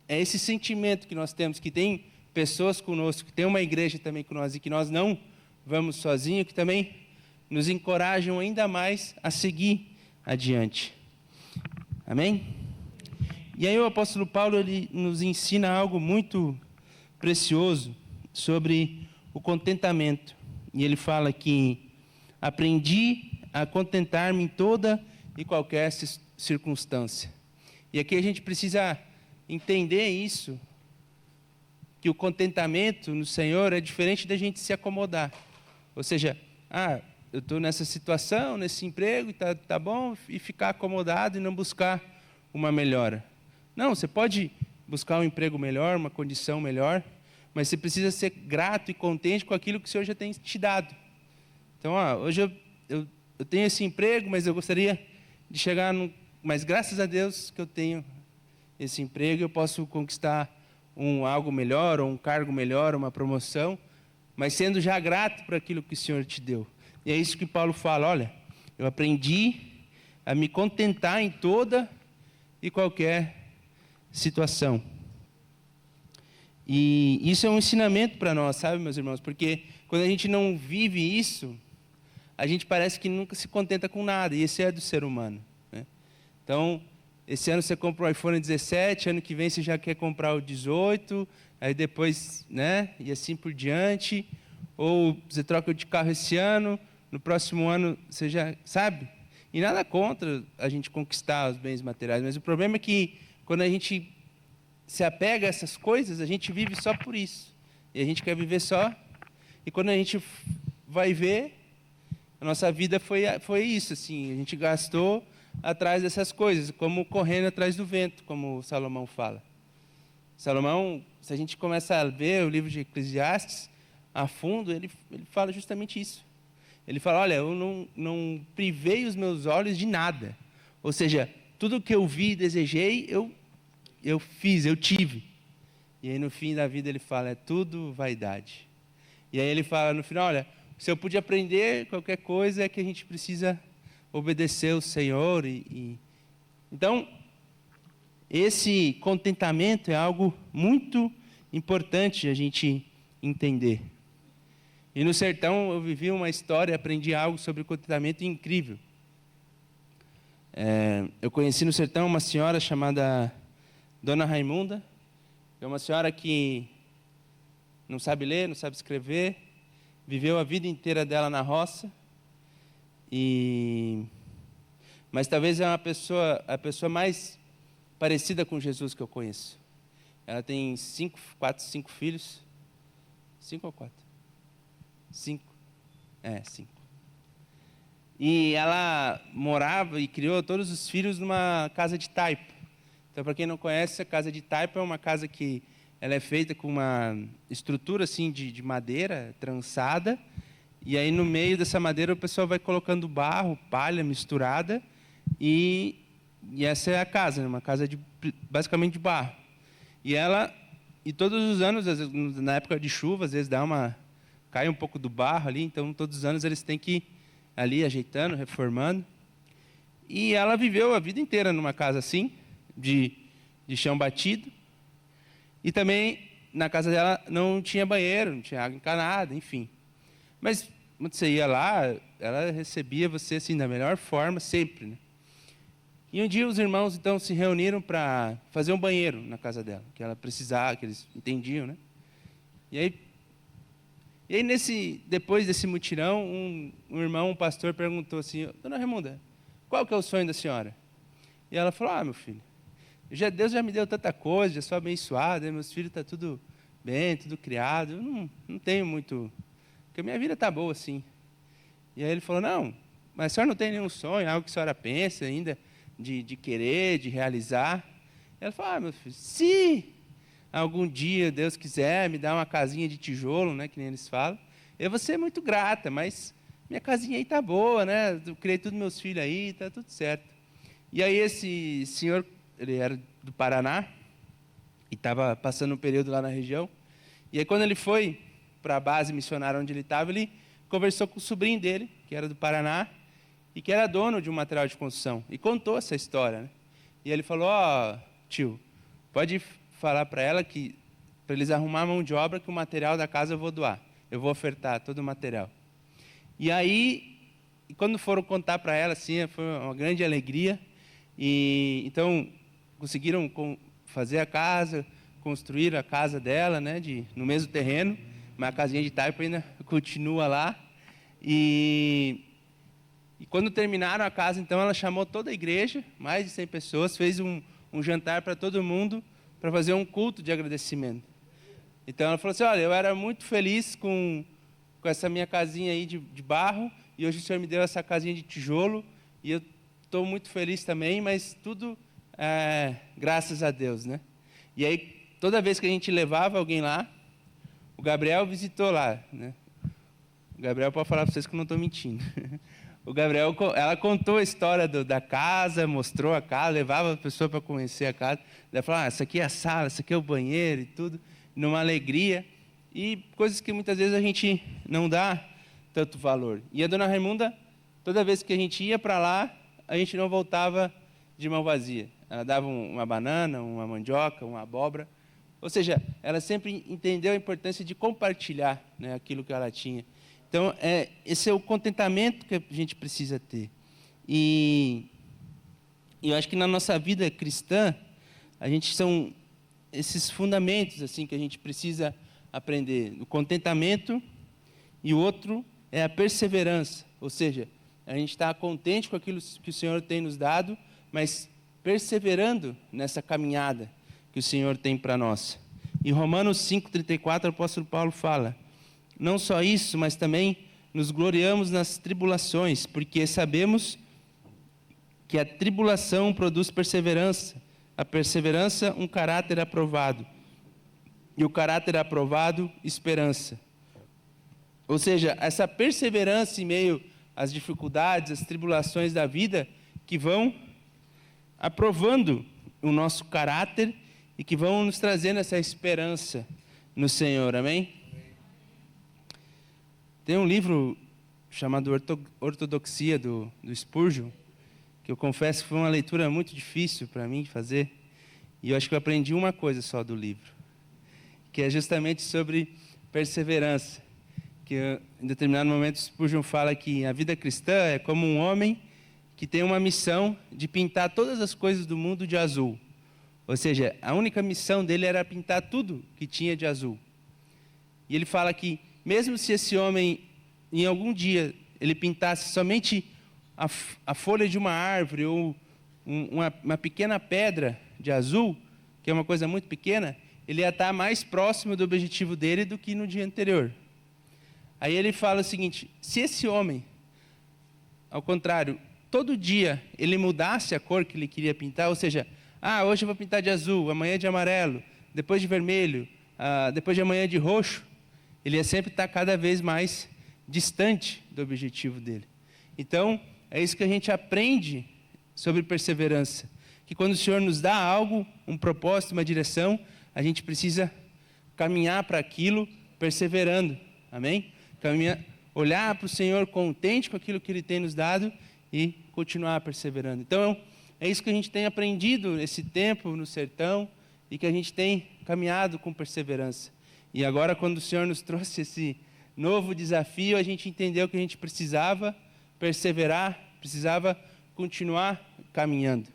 esse sentimento que nós temos, que tem pessoas conosco, que tem uma igreja também com nós e que nós não vamos sozinhos, que também nos encorajam ainda mais a seguir adiante. Amém? E aí o apóstolo Paulo ele nos ensina algo muito precioso sobre o contentamento. E ele fala que aprendi a contentar-me em toda e qualquer circunstância. E aqui a gente precisa entender isso, que o contentamento no Senhor é diferente da gente se acomodar. Ou seja, eu estou nessa situação, nesse emprego, e tá bom, e ficar acomodado e não buscar uma melhora. Não, você pode buscar um emprego melhor, uma condição melhor, mas você precisa ser grato e contente com aquilo que o Senhor já tem te dado. Então, hoje eu tenho esse emprego, mas eu gostaria de chegar mas graças a Deus que eu tenho esse emprego, eu posso conquistar algo melhor, ou um cargo melhor, uma promoção, mas sendo já grato por aquilo que o Senhor te deu. E é isso que Paulo fala, olha, eu aprendi a me contentar em toda e qualquer situação. E isso é um ensinamento para nós, sabe, meus irmãos? Porque quando a gente não vive isso, a gente parece que nunca se contenta com nada, e esse é do ser humano, né? Então, esse ano você compra o iPhone 17, ano que vem você já quer comprar o 18, aí depois, né, e assim por diante. Ou você troca de carro esse ano, no próximo ano você já, sabe? E nada contra a gente conquistar os bens materiais, mas o problema é que quando a gente se apega a essas coisas, a gente vive só por isso. E a gente quer viver só. E quando a gente vai ver, a nossa vida foi isso, assim, a gente gastou atrás dessas coisas, como correndo atrás do vento, como Salomão fala. Salomão, se a gente começa a ver o livro de Eclesiastes a fundo, ele fala justamente isso. Ele fala, olha, eu não privei os meus olhos de nada. Ou seja, tudo que eu vi e desejei, eu fiz, eu tive. E aí no fim da vida ele fala, é tudo vaidade. E aí ele fala no final, olha, se eu pude aprender qualquer coisa, é que a gente precisa obedecer o Senhor. Então, esse contentamento é algo muito importante a gente entender. E no sertão eu vivi uma história, aprendi algo sobre contentamento incrível. Eu conheci no sertão uma senhora chamada Dona Raimunda, é uma senhora que não sabe ler, não sabe escrever, viveu a vida inteira dela na roça, mas talvez é a pessoa mais parecida com Jesus que eu conheço. Ela tem 5 filhos. 5 ou 4? 5. 5. E ela morava e criou todos os filhos numa casa de taipa. Então, para quem não conhece, a casa de taipa é uma casa que ela é feita com uma estrutura assim de madeira trançada. E aí no meio dessa madeira o pessoal vai colocando barro, palha misturada. E essa é a casa, né? Uma casa basicamente de barro. E todos os anos, na época de chuva, às vezes cai um pouco do barro ali, então todos os anos eles têm que ir ali ajeitando, reformando. E ela viveu a vida inteira numa casa assim, de chão batido. E também na casa dela não tinha banheiro, não tinha água encanada, enfim. Mas quando você ia lá, ela recebia você assim da melhor forma, sempre, né? E um dia os irmãos então se reuniram para fazer um banheiro na casa dela, que ela precisava, que eles entendiam, né? E aí depois desse mutirão, um irmão, um pastor, perguntou assim, Dona Raimunda, qual que é o sonho da senhora? E ela falou, meu filho, Deus já me deu tanta coisa, já sou abençoado, meus filhos estão tudo bem, tudo criado, eu não tenho muito, porque a minha vida está boa assim. E aí ele falou, não, mas a senhora não tem nenhum sonho, algo que a senhora pensa ainda de querer, de realizar. Ela falou, meu filho, se algum dia Deus quiser me dar uma casinha de tijolo, né, que nem eles falam, eu vou ser muito grata, mas minha casinha aí tá boa, né? Eu criei todos meus filhos aí, tá tudo certo. E aí esse senhor, ele era do Paraná, e estava passando um período lá na região. E aí quando ele foi para a base missionária onde ele estava, ele conversou com o sobrinho dele, que era do Paraná, e que era dono de um material de construção, e contou essa história, né? E ele falou, tio, pode falar para ela que, para eles arrumar a mão de obra, que o material da casa eu vou doar, eu vou ofertar todo o material. E aí, quando foram contar para ela, assim, foi uma grande alegria, e então conseguiram fazer a casa, construir a casa dela, né, no mesmo terreno, mas a casinha de taipa ainda continua lá. E quando terminaram a casa, então, ela chamou toda a igreja, mais de 100 pessoas, fez um jantar para todo mundo, para fazer um culto de agradecimento. Então, ela falou assim, olha, eu era muito feliz com essa minha casinha aí de barro, e hoje o Senhor me deu essa casinha de tijolo, e eu estou muito feliz também, mas tudo graças a Deus, né? E aí, toda vez que a gente levava alguém lá, o Gabriel visitou lá, né? O Gabriel pode falar para vocês que eu não estou mentindo. O Gabriel, ela contou a história da casa, mostrou a casa, levava a pessoa para conhecer a casa. Ela falou, essa aqui é a sala, essa aqui é o banheiro e tudo, numa alegria. E coisas que muitas vezes a gente não dá tanto valor. E a dona Raimunda, toda vez que a gente ia para lá, a gente não voltava de mão vazia. Ela dava uma banana, uma mandioca, uma abóbora. Ou seja, ela sempre entendeu a importância de compartilhar, né, aquilo que ela tinha. Então, esse é o contentamento que a gente precisa ter. E eu acho que na nossa vida cristã, são esses fundamentos assim que a gente precisa aprender. O contentamento, e o outro é a perseverança. Ou seja, a gente está contente com aquilo que o Senhor tem nos dado, mas perseverando nessa caminhada que o Senhor tem para nós. Em Romanos 5,34, o apóstolo Paulo fala, não só isso, mas também nos gloriamos nas tribulações, porque sabemos que a tribulação produz perseverança, a perseverança um caráter aprovado, e o caráter aprovado, esperança. Ou seja, essa perseverança em meio às dificuldades, às tribulações da vida, que vão aprovando o nosso caráter e que vão nos trazendo essa esperança no Senhor, amém? Tem um livro chamado Ortodoxia, do Spurgeon, que eu confesso que foi uma leitura muito difícil para mim fazer, e eu acho que eu aprendi uma coisa só do livro, que é justamente sobre perseverança, que em determinado momento Spurgeon fala que a vida cristã é como um homem que tem uma missão de pintar todas as coisas do mundo de azul. Ou seja, a única missão dele era pintar tudo que tinha de azul. E ele fala que, mesmo se esse homem, em algum dia, ele pintasse somente a folha de uma árvore ou uma pequena pedra de azul, que é uma coisa muito pequena, ele ia estar mais próximo do objetivo dele do que no dia anterior. Aí ele fala o seguinte, se esse homem, ao contrário, todo dia ele mudasse a cor que ele queria pintar, ou seja, hoje eu vou pintar de azul, amanhã de amarelo, depois de vermelho, depois de amanhã de roxo, ele ia sempre estar cada vez mais distante do objetivo dele. Então, é isso que a gente aprende sobre perseverança, que quando o Senhor nos dá algo, um propósito, uma direção, a gente precisa caminhar para aquilo perseverando, amém? Olhar para o Senhor contente com aquilo que Ele tem nos dado e continuar perseverando. Então, é isso que a gente tem aprendido nesse tempo no sertão e que a gente tem caminhado com perseverança. E agora, quando o Senhor nos trouxe esse novo desafio, a gente entendeu que a gente precisava perseverar, precisava continuar caminhando.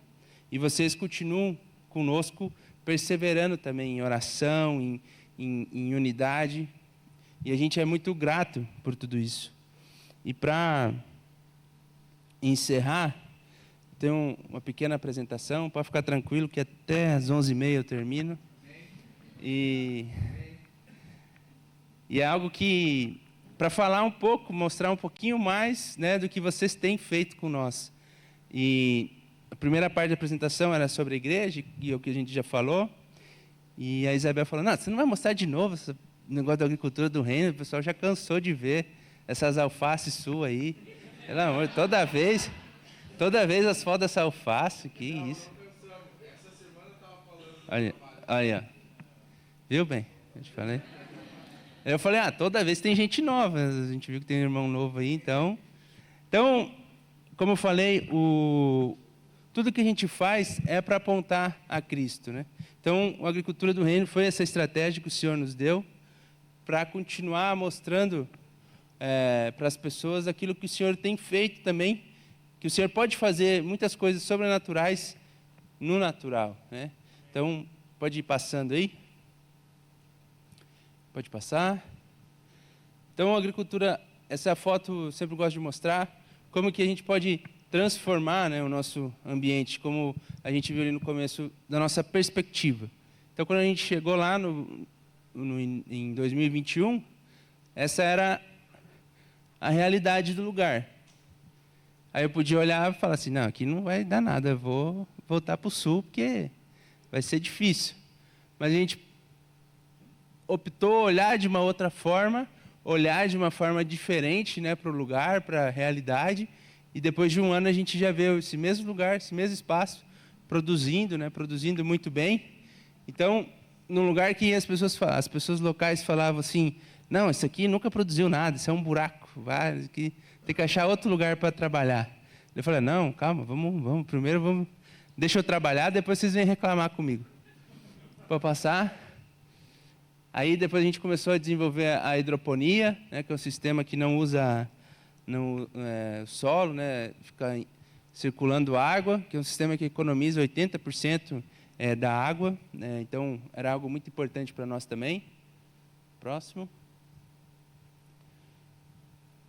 E vocês continuam conosco, perseverando também em oração, em unidade. E a gente é muito grato por tudo isso. E para encerrar, tem uma pequena apresentação, pode ficar tranquilo que até às 11h30 eu termino. E é algo que, para falar um pouco, mostrar um pouquinho mais, né, do que vocês têm feito com nós. E a primeira parte da apresentação era sobre a igreja, e o que a gente já falou. E a Isabel falou, não, você não vai mostrar de novo esse negócio da agricultura do reino, o pessoal já cansou de ver essas alfaces suas aí. Pelo amor, toda vez as fotos dessa alface, que isso. Olha, olha. Viu bem? Eu te falei. Eu falei, toda vez tem gente nova, a gente viu que tem um irmão novo aí, então, como eu falei, tudo que a gente faz é para apontar a Cristo, né? Então, a agricultura do reino foi essa estratégia que o Senhor nos deu para continuar mostrando para as pessoas aquilo que o Senhor tem feito também, que o Senhor pode fazer muitas coisas sobrenaturais no natural, né? Então, pode ir passando aí. Pode passar. Então, a agricultura, essa foto eu sempre gosto de mostrar, como que a gente pode transformar, né, o nosso ambiente, como a gente viu ali no começo, da nossa perspectiva. Então, quando a gente chegou lá em 2021, essa era a realidade do lugar. Aí eu podia olhar e falar assim, não, aqui não vai dar nada, eu vou voltar para o sul, porque vai ser difícil. Mas a gente optou olhar de uma outra forma, olhar de uma forma diferente, né, para o lugar, para a realidade, e depois de um ano a gente já vê esse mesmo lugar, esse mesmo espaço, produzindo, né, produzindo muito bem. Então, num lugar que as pessoas locais falavam assim, não, isso aqui nunca produziu nada, isso é um buraco, tem que achar outro lugar para trabalhar. Eu falei, não, calma, vamos, primeiro deixa eu trabalhar, depois vocês vêm reclamar comigo. Para passar. Aí depois a gente começou a desenvolver a hidroponia, né, que é um sistema que não usa solo, né, fica circulando água, que é um sistema que economiza 80% da água, né, então era algo muito importante para nós também. Próximo.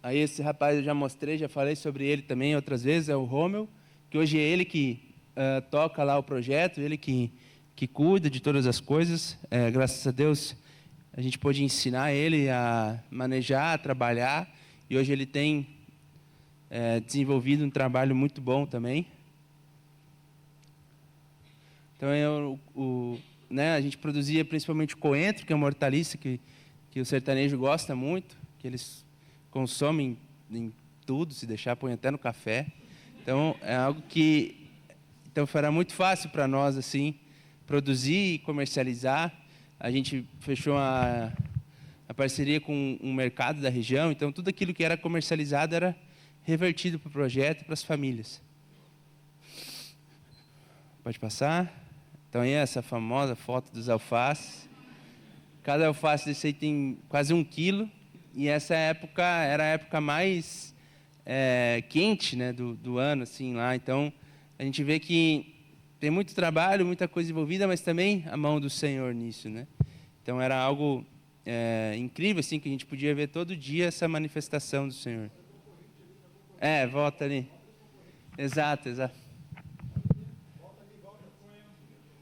Aí esse rapaz eu já mostrei, já falei sobre ele também outras vezes, é o Romeu, que hoje é ele que toca lá o projeto, ele que cuida de todas as coisas. Graças a Deus a gente pôde ensinar ele a manejar, a trabalhar, e hoje ele tem desenvolvido um trabalho muito bom também. Então, a gente produzia principalmente coentro, que é uma hortaliça que o sertanejo gosta muito, que eles consomem em tudo, se deixar, põe até no café. Então, é algo que era muito fácil para nós assim produzir e comercializar. A gente fechou a parceria com um mercado da região, então tudo aquilo que era comercializado era revertido para o projeto e para as famílias. Pode passar. Então, aí essa famosa foto dos alfaces. Cada alface desse aí tem quase 1 quilo, e essa época era a época mais quente, né, do ano, assim, lá. Então, a gente vê que tem muito trabalho, muita coisa envolvida, mas também a mão do Senhor nisso, né? Então, era algo incrível, assim, que a gente podia ver todo dia essa manifestação do Senhor. Volta ali. Exato.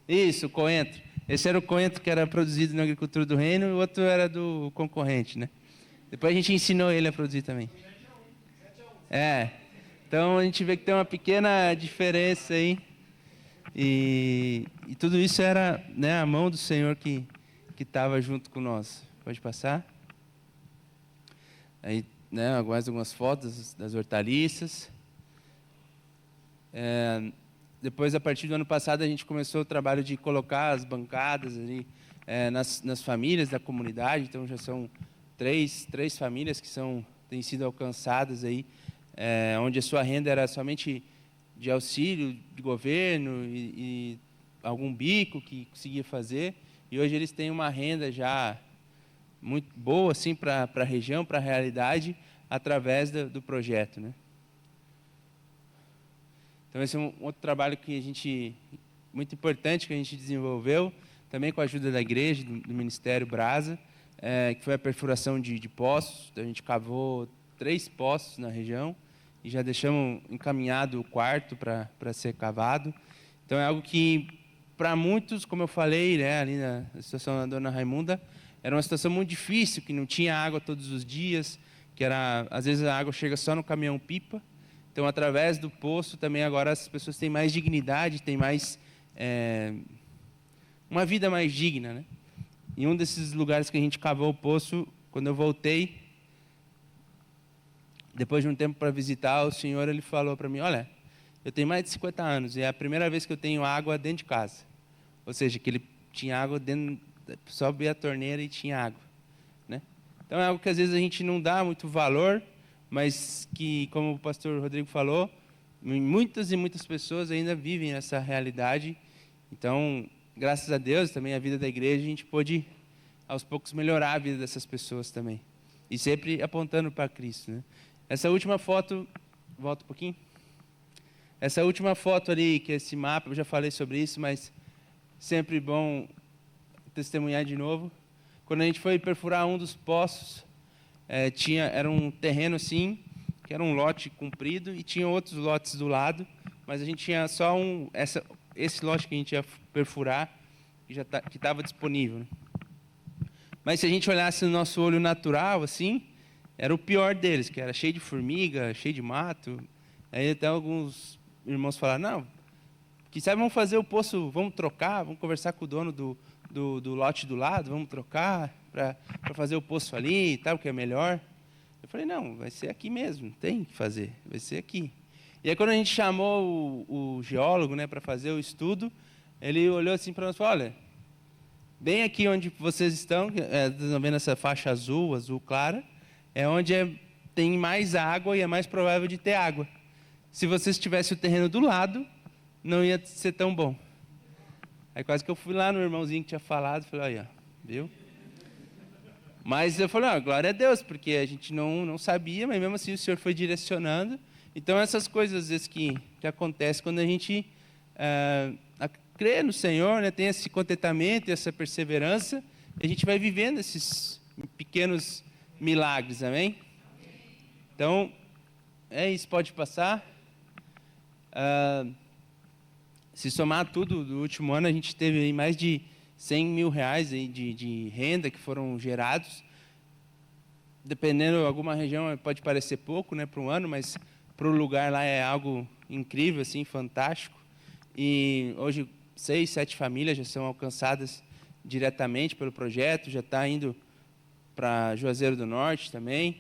Isso, o coentro. Esse era o coentro que era produzido na agricultura do reino, e o outro era do concorrente, né? Depois a gente ensinou ele a produzir também. Então a gente vê que tem uma pequena diferença aí. E tudo isso era, né, a mão do Senhor que estava junto com nós. Pode passar? Aí, né, mais algumas fotos das hortaliças. Depois, a partir do ano passado, a gente começou o trabalho de colocar as bancadas ali nas famílias da comunidade. Então, já são três famílias que têm sido alcançadas aí, onde a sua renda era somente de auxílio de governo e algum bico que conseguia fazer. E hoje eles têm uma renda já muito boa assim, para a região, para a realidade, através do projeto, né? Então, esse é um outro trabalho muito importante que a gente desenvolveu, também com a ajuda da igreja, do Ministério Brasa, que foi a perfuração de poços. Então, a gente cavou 3 poços na região e já deixamos encaminhado o 4º para ser cavado. Então, é algo que, para muitos, como eu falei, né, ali na situação da Dona Raimunda, era uma situação muito difícil, que não tinha água todos os dias, às vezes a água chega só no caminhão-pipa. Então, através do poço, também agora as pessoas têm mais dignidade, têm mais uma vida mais digna, né? Em um desses lugares que a gente cavou o poço, quando eu voltei, depois de um tempo para visitar, o senhor ele falou para mim, olha, eu tenho mais de 50 anos e é a primeira vez que eu tenho água dentro de casa. Ou seja, que ele tinha água dentro, só abria a torneira e tinha água, né? Então é algo que às vezes a gente não dá muito valor, mas que, como o pastor Rodrigo falou, muitas e muitas pessoas ainda vivem essa realidade. Então, graças a Deus, também a vida da igreja, a gente pôde, aos poucos, melhorar a vida dessas pessoas também. E sempre apontando para Cristo, né? Essa última foto, volta um pouquinho. Essa última foto ali, que é esse mapa, eu já falei sobre isso, mas sempre bom testemunhar de novo. Quando a gente foi perfurar um dos poços, era um terreno assim, que era um lote comprido, e tinha outros lotes do lado, mas a gente tinha só esse lote que a gente ia perfurar, que estava disponível, né? Mas se a gente olhasse no nosso olho natural, assim, era o pior deles, que era cheio de formiga, cheio de mato. Aí até alguns irmãos falaram, não, que sabe, vamos fazer o poço, vamos trocar, vamos conversar com o dono do lote do lado, vamos trocar para fazer o poço ali e tal, que é melhor. Eu falei, não, vai ser aqui mesmo, tem que fazer, vai ser aqui. E aí quando a gente chamou o geólogo, né, para fazer o estudo, ele olhou assim para nós e falou, olha, bem aqui onde vocês estão vendo essa faixa azul clara, é onde tem mais água e é mais provável de ter água. Se vocês tivessem o terreno do lado, não ia ser tão bom. Aí quase que eu fui lá no irmãozinho que tinha falado, falei, olha, viu? Mas eu falei, glória a Deus, porque a gente não sabia, mas mesmo assim o Senhor foi direcionando. Então essas coisas às vezes que acontecem quando a gente crê no Senhor, né, tem esse contentamento, essa perseverança, e a gente vai vivendo esses pequenos milagres, amém? Então, é isso, pode passar. Se somar tudo do último ano, a gente teve aí mais de 100 mil reais aí de renda que foram gerados. Dependendo, alguma região pode parecer pouco, né, para um ano, mas para o lugar lá é algo incrível, assim, fantástico. E hoje 6, 7 famílias já são alcançadas diretamente pelo projeto, já está indo para Juazeiro do Norte também.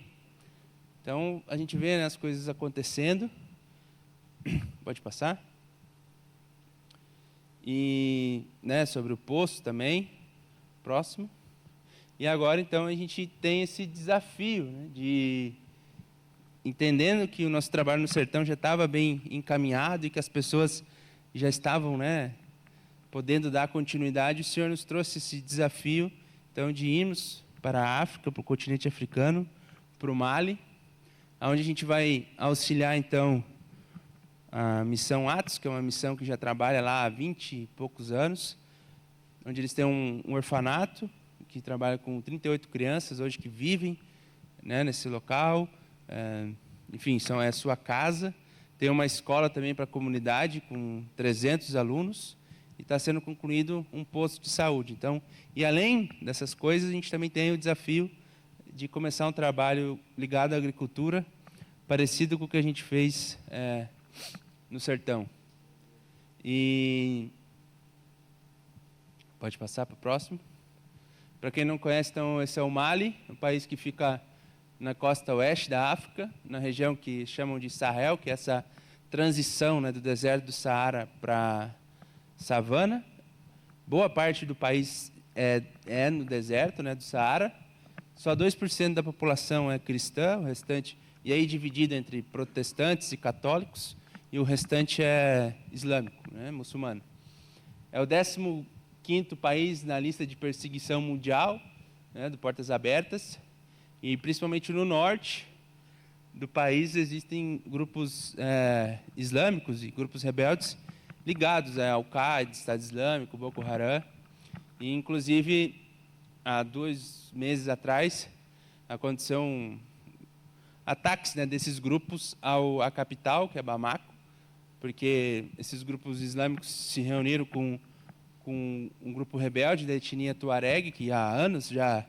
Então, a gente vê, né, as coisas acontecendo. Pode passar. E, né, sobre o poço também. Próximo. E agora, então, a gente tem esse desafio, né, de, entendendo que o nosso trabalho no sertão já estava bem encaminhado e que as pessoas já estavam, né, podendo dar continuidade, o Senhor nos trouxe esse desafio, então, de irmos para a África, para o continente africano, para o Mali, onde a gente vai auxiliar, então, a missão Atos, que é uma missão que já trabalha lá há 20 e poucos anos, onde eles têm um orfanato, que trabalha com 38 crianças hoje que vivem, né, nesse local. Enfim, é a sua casa. Tem uma escola também para a comunidade, com 300 alunos, e está sendo concluído um posto de saúde. Então, e além dessas coisas, a gente também tem o desafio de começar um trabalho ligado à agricultura, parecido com o que a gente fez no sertão. E pode passar para o próximo. Para quem não conhece, então, esse é o Mali, um país que fica na costa oeste da África, na região que chamam de Sahel, que é essa transição, né, do deserto do Saara para savana. Boa parte do país é no deserto, né, do Saara. Só 2% da população é cristã, o restante, e aí dividido entre protestantes e católicos, e o restante é islâmico, né, muçulmano. É o 15º país na lista de perseguição mundial, né, do Portas Abertas, e principalmente no norte do país existem grupos islâmicos e grupos rebeldes ligados à Al-Qaeda, Estado Islâmico, Boko Haram, e inclusive há 2 meses atrás aconteceu ataques, né, desses grupos à capital, que é Bamako, porque esses grupos islâmicos se reuniram com um grupo rebelde da etnia Tuareg, que há anos já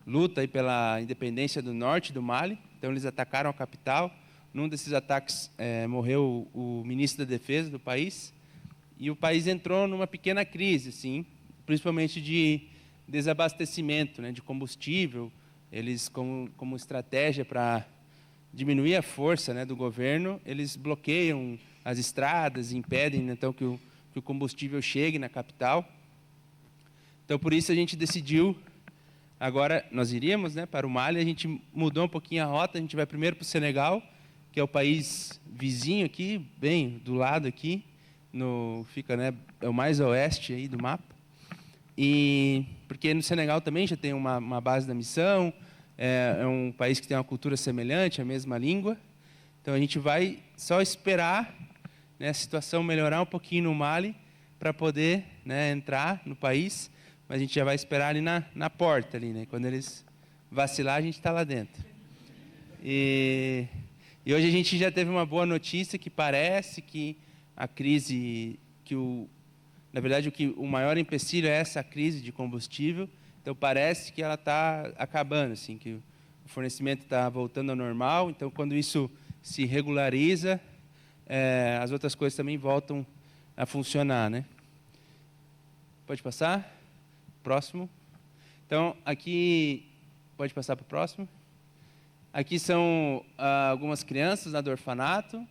luta aí pela independência do norte do Mali. Então, eles atacaram a capital, num desses ataques morreu o ministro da Defesa do país, e o país entrou numa pequena crise, assim, principalmente de desabastecimento, né, de combustível. Eles, como estratégia para diminuir a força, né, do governo, eles bloqueiam as estradas, impedem, né, então que o combustível chegue na capital. Então, por isso a gente decidiu, agora nós iríamos, né, para o Mali, a gente mudou um pouquinho a rota, a gente vai primeiro para o Senegal, que é o país vizinho aqui, bem do lado aqui, fica, né, é o mais a oeste aí do mapa. E porque no Senegal também já tem uma base da missão, é um país que tem uma cultura semelhante, a mesma língua. Então a gente vai só esperar, né, a situação melhorar um pouquinho no Mali para poder, né, entrar no país, mas a gente já vai esperar ali na porta ali, né? Quando eles vacilar, a gente está lá dentro. E hoje a gente já teve uma boa notícia que parece que a crise, na verdade o maior empecilho é essa crise de combustível. Então parece que ela está acabando, assim, que o fornecimento está voltando ao normal. Então quando isso se regulariza, as outras coisas também voltam a funcionar, né? Pode passar? Próximo. Então aqui, pode passar para o próximo. Aqui são algumas crianças do orfanato.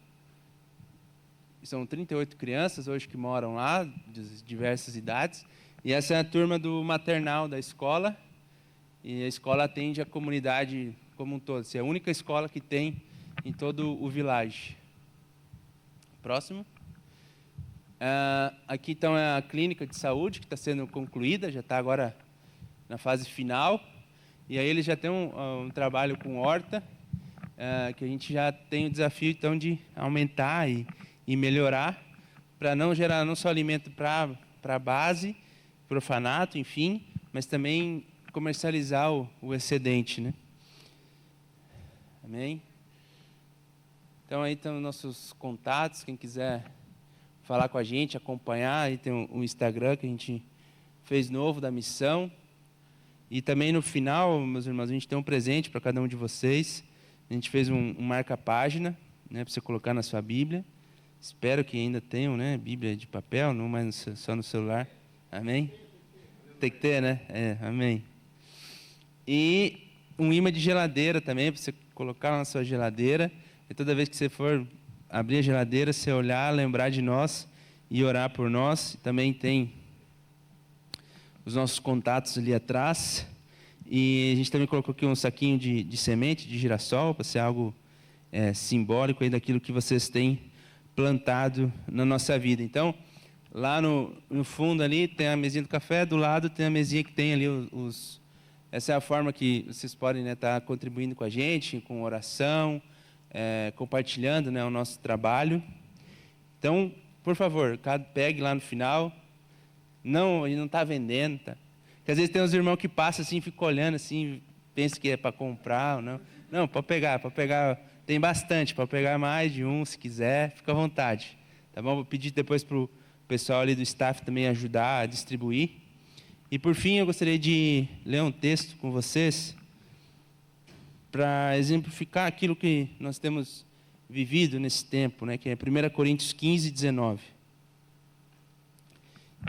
São 38 crianças hoje que moram lá, de diversas idades. E essa é a turma do maternal da escola. E a escola atende a comunidade como um todo. Essa é a única escola que tem em todo o village. Próximo. Aqui então é a clínica de saúde que está sendo concluída, já está agora na fase final. E aí eles já têm um trabalho com horta, que a gente já tem o desafio então de aumentar e melhorar, para não gerar não só alimento para a base, para o orfanato, enfim, mas também comercializar o excedente, né? Amém? Então aí estão nossos contatos, quem quiser falar com a gente, acompanhar, aí tem o Instagram que a gente fez novo da missão. E também no final, meus irmãos, a gente tem um presente para cada um de vocês. A gente fez um marca-página, né, para você colocar na sua Bíblia. Espero que ainda tenham, né, Bíblia de papel, não mais só no celular. Amém? Tem que ter, né? Amém. E um imã de geladeira também, para você colocar na sua geladeira. E toda vez que você for abrir a geladeira, você olhar, lembrar de nós e orar por nós. Também tem os nossos contatos ali atrás. E a gente também colocou aqui um saquinho de semente de girassol, para ser algo simbólico aí daquilo que vocês têm plantado na nossa vida. Então, lá no fundo ali tem a mesinha do café, do lado tem a mesinha que tem ali essa é a forma que vocês podem estar contribuindo com a gente, com oração, compartilhando, né, o nosso trabalho. Então, por favor, pegue lá no final. Não, ele não está vendendo, tá? Porque às vezes tem uns irmãos que passam assim, ficam olhando assim, pensam que é para comprar ou não. Não, pode pegar. Tem bastante, pode pegar mais de um se quiser, fica à vontade. Tá bom? Vou pedir depois para o pessoal ali do staff também ajudar a distribuir. E por fim, eu gostaria de ler um texto com vocês para exemplificar aquilo que nós temos vivido nesse tempo, né? Que é 1 Coríntios 15, 19.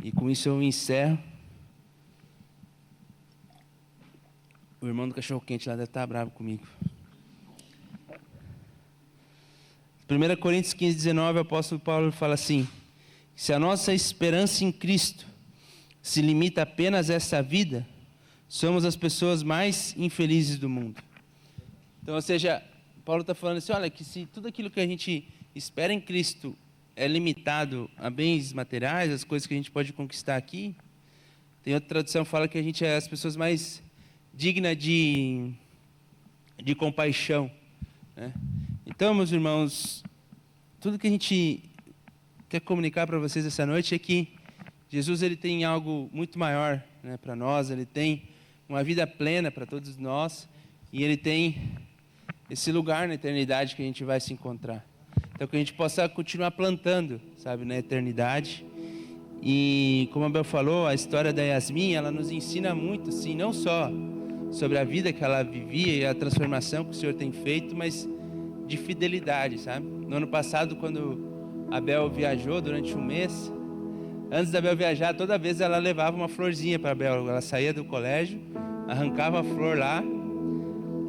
E com isso eu encerro. O irmão do cachorro-quente lá deve estar bravo comigo. 1 Coríntios 15, 19, o apóstolo Paulo fala assim: se a nossa esperança em Cristo se limita apenas a essa vida, somos as pessoas mais infelizes do mundo. Então, ou seja, Paulo está falando assim, olha, que se tudo aquilo que a gente espera em Cristo é limitado a bens materiais, as coisas que a gente pode conquistar aqui, tem outra tradução que fala que a gente é as pessoas mais dignas de compaixão, né? Então, meus irmãos, tudo que a gente quer comunicar para vocês essa noite é que Jesus ele tem algo muito maior, né, para nós, ele tem uma vida plena para todos nós e ele tem esse lugar na eternidade que a gente vai se encontrar. Então, que a gente possa continuar plantando, sabe, na eternidade. E, como a Bel falou, a história da Yasmin, ela nos ensina muito, sim, não só sobre a vida que ela vivia e a transformação que o Senhor tem feito, mas de fidelidade, sabe? No ano passado, quando a Bel viajou durante um mês, antes da Bel viajar, toda vez ela levava uma florzinha para a Bel. Ela saía do colégio, arrancava a flor lá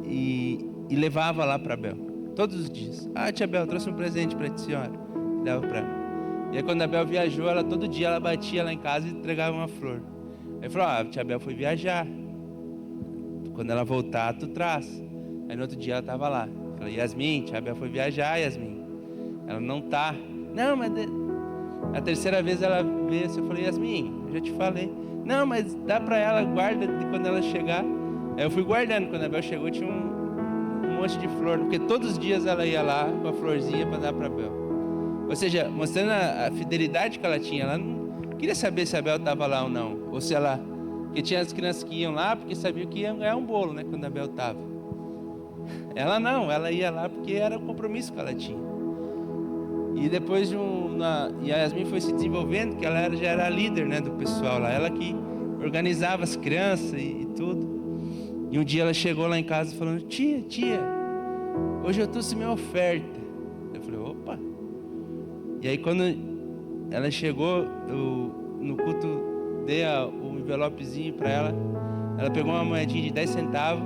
e levava lá para a Bel. Todos os dias. Tia Bel, trouxe um presente para a senhora. Dava para ela. E aí quando a Bel viajou, todo dia ela batia lá em casa e entregava uma flor. Aí falou, tia Bel foi viajar. Quando ela voltar, tu traz. Aí no outro dia ela estava lá. Falei, Yasmin, tia Bel foi viajar, Yasmin. Ela não tá. Não, mas... A terceira vez ela veio assim, eu falei, Yasmin, eu já te falei. Não, mas dá para ela, guarda de quando ela chegar. Aí eu fui guardando. Quando a Bel chegou, tinha um monte de flor. Porque todos os dias ela ia lá com a florzinha para dar para a Bel. Ou seja, mostrando a fidelidade que ela tinha. Ela não queria saber se a Bel estava lá ou não. Ou se ela... Porque tinha as crianças que iam lá porque sabiam que iam ganhar um bolo, né? Quando a Bel estava. Ela não, ela ia lá porque era o compromisso que ela tinha. E depois e a Yasmin foi se desenvolvendo, que ela já era líder, né, do pessoal lá. Ela que organizava as crianças e tudo. E um dia ela chegou lá em casa falando, tia, hoje eu trouxe minha oferta. Eu falei, opa. E aí quando ela chegou, no culto dei o envelopezinho para ela. Ela pegou uma moedinha de 10 centavos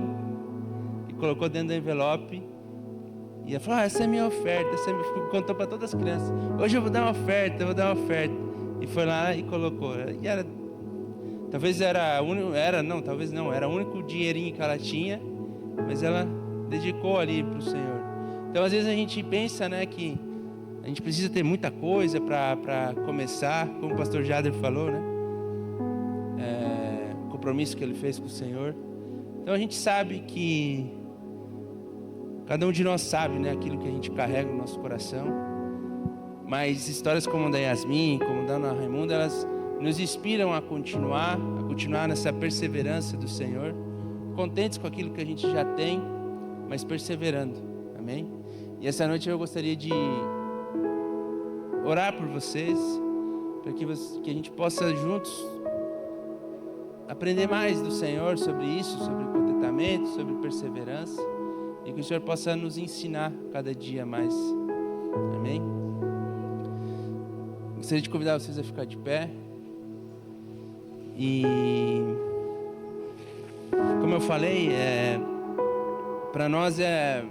e colocou dentro do envelope. E ela falou, essa é a minha oferta. Contou para todas as crianças. Hoje eu vou dar uma oferta, E foi lá e colocou. E era... Talvez era o único dinheirinho que ela tinha. Mas ela dedicou ali para o Senhor. Então às vezes a gente pensa, né, que a gente precisa ter muita coisa para começar. Como o pastor Jader falou, né? O compromisso que ele fez com o Senhor. Então a gente sabe que... Cada um de nós sabe, né, aquilo que a gente carrega no nosso coração. Mas histórias como a da Yasmin, como a da Ana Raimunda, elas nos inspiram a continuar nessa perseverança do Senhor. Contentes com aquilo que a gente já tem, mas perseverando. Amém? E essa noite eu gostaria de orar por vocês, para que a gente possa juntos aprender mais do Senhor sobre isso, sobre contentamento, sobre perseverança. E que o Senhor possa nos ensinar cada dia mais. Amém? Gostaria de convidar vocês a ficar de pé. E como eu falei, para nós é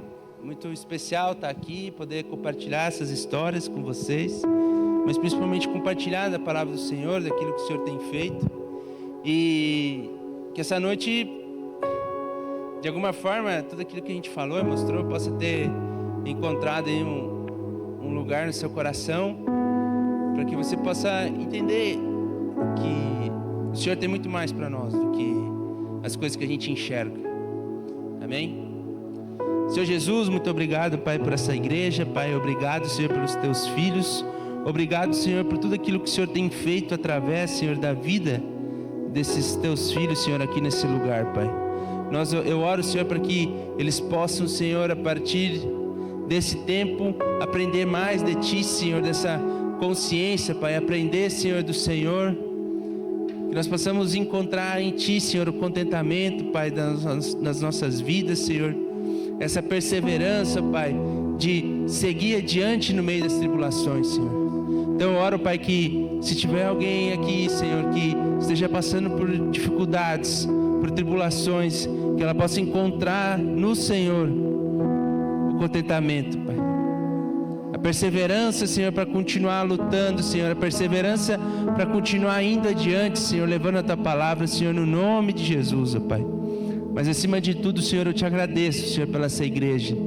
muito especial estar aqui, poder compartilhar essas histórias com vocês, mas principalmente compartilhar da palavra do Senhor, daquilo que o Senhor tem feito. E que essa noite, de alguma forma, tudo aquilo que a gente falou e mostrou possa ter encontrado aí um lugar no seu coração, para que você possa entender que o Senhor tem muito mais para nós do que as coisas que a gente enxerga. Amém? Senhor Jesus, muito obrigado, Pai, por essa igreja. Pai, obrigado, Senhor, pelos teus filhos. Obrigado, Senhor, por tudo aquilo que o Senhor tem feito através, Senhor, da vida desses teus filhos, Senhor, aqui nesse lugar, Pai. Eu oro, Senhor, para que eles possam, Senhor, a partir desse tempo, aprender mais de Ti, Senhor, dessa consciência, Pai, aprender, Senhor, do Senhor, que nós possamos encontrar em Ti, Senhor, o contentamento, Pai, nas nossas vidas, Senhor, essa perseverança, Pai, de seguir adiante no meio das tribulações, Senhor. Então eu oro, Pai, que se tiver alguém aqui, Senhor, que esteja passando por dificuldades, por tribulações, que ela possa encontrar no Senhor o contentamento, Pai. A perseverança, Senhor, para continuar lutando, Senhor. A perseverança para continuar indo adiante, Senhor, levando a Tua palavra, Senhor, no nome de Jesus, ó Pai. Mas acima de tudo, Senhor, eu Te agradeço, Senhor, pela essa igreja.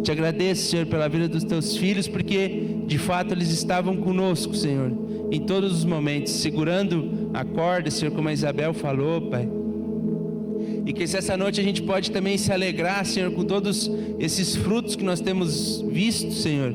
Te agradeço, Senhor, pela vida dos Teus filhos, porque de fato eles estavam conosco, Senhor, em todos os momentos, segurando a corda, Senhor, como a Isabel falou, Pai. E que se essa noite a gente pode também se alegrar, Senhor, com todos esses frutos que nós temos visto, Senhor,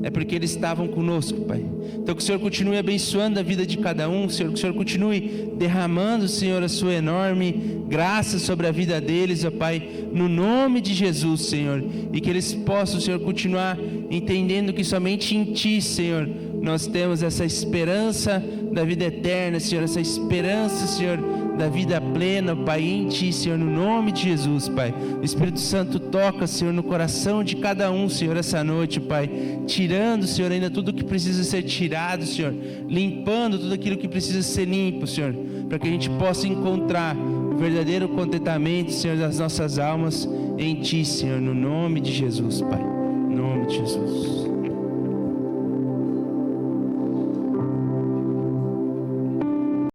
é porque eles estavam conosco, Pai. Então que o Senhor continue abençoando a vida de cada um, Senhor, que o Senhor continue derramando, Senhor, a sua enorme graça sobre a vida deles, ó Pai, no nome de Jesus, Senhor. E que eles possam, Senhor, continuar entendendo que somente em Ti, Senhor, nós temos essa esperança da vida eterna, Senhor, essa esperança, Senhor, da vida plena, Pai, em Ti, Senhor, no nome de Jesus, Pai. O Espírito Santo toca, Senhor, no coração de cada um, Senhor, essa noite, Pai, tirando, Senhor, ainda tudo que precisa ser tirado, Senhor, limpando tudo aquilo que precisa ser limpo, Senhor, para que a gente possa encontrar o verdadeiro contentamento, Senhor, das nossas almas em Ti, Senhor, no nome de Jesus, Pai, no nome de Jesus.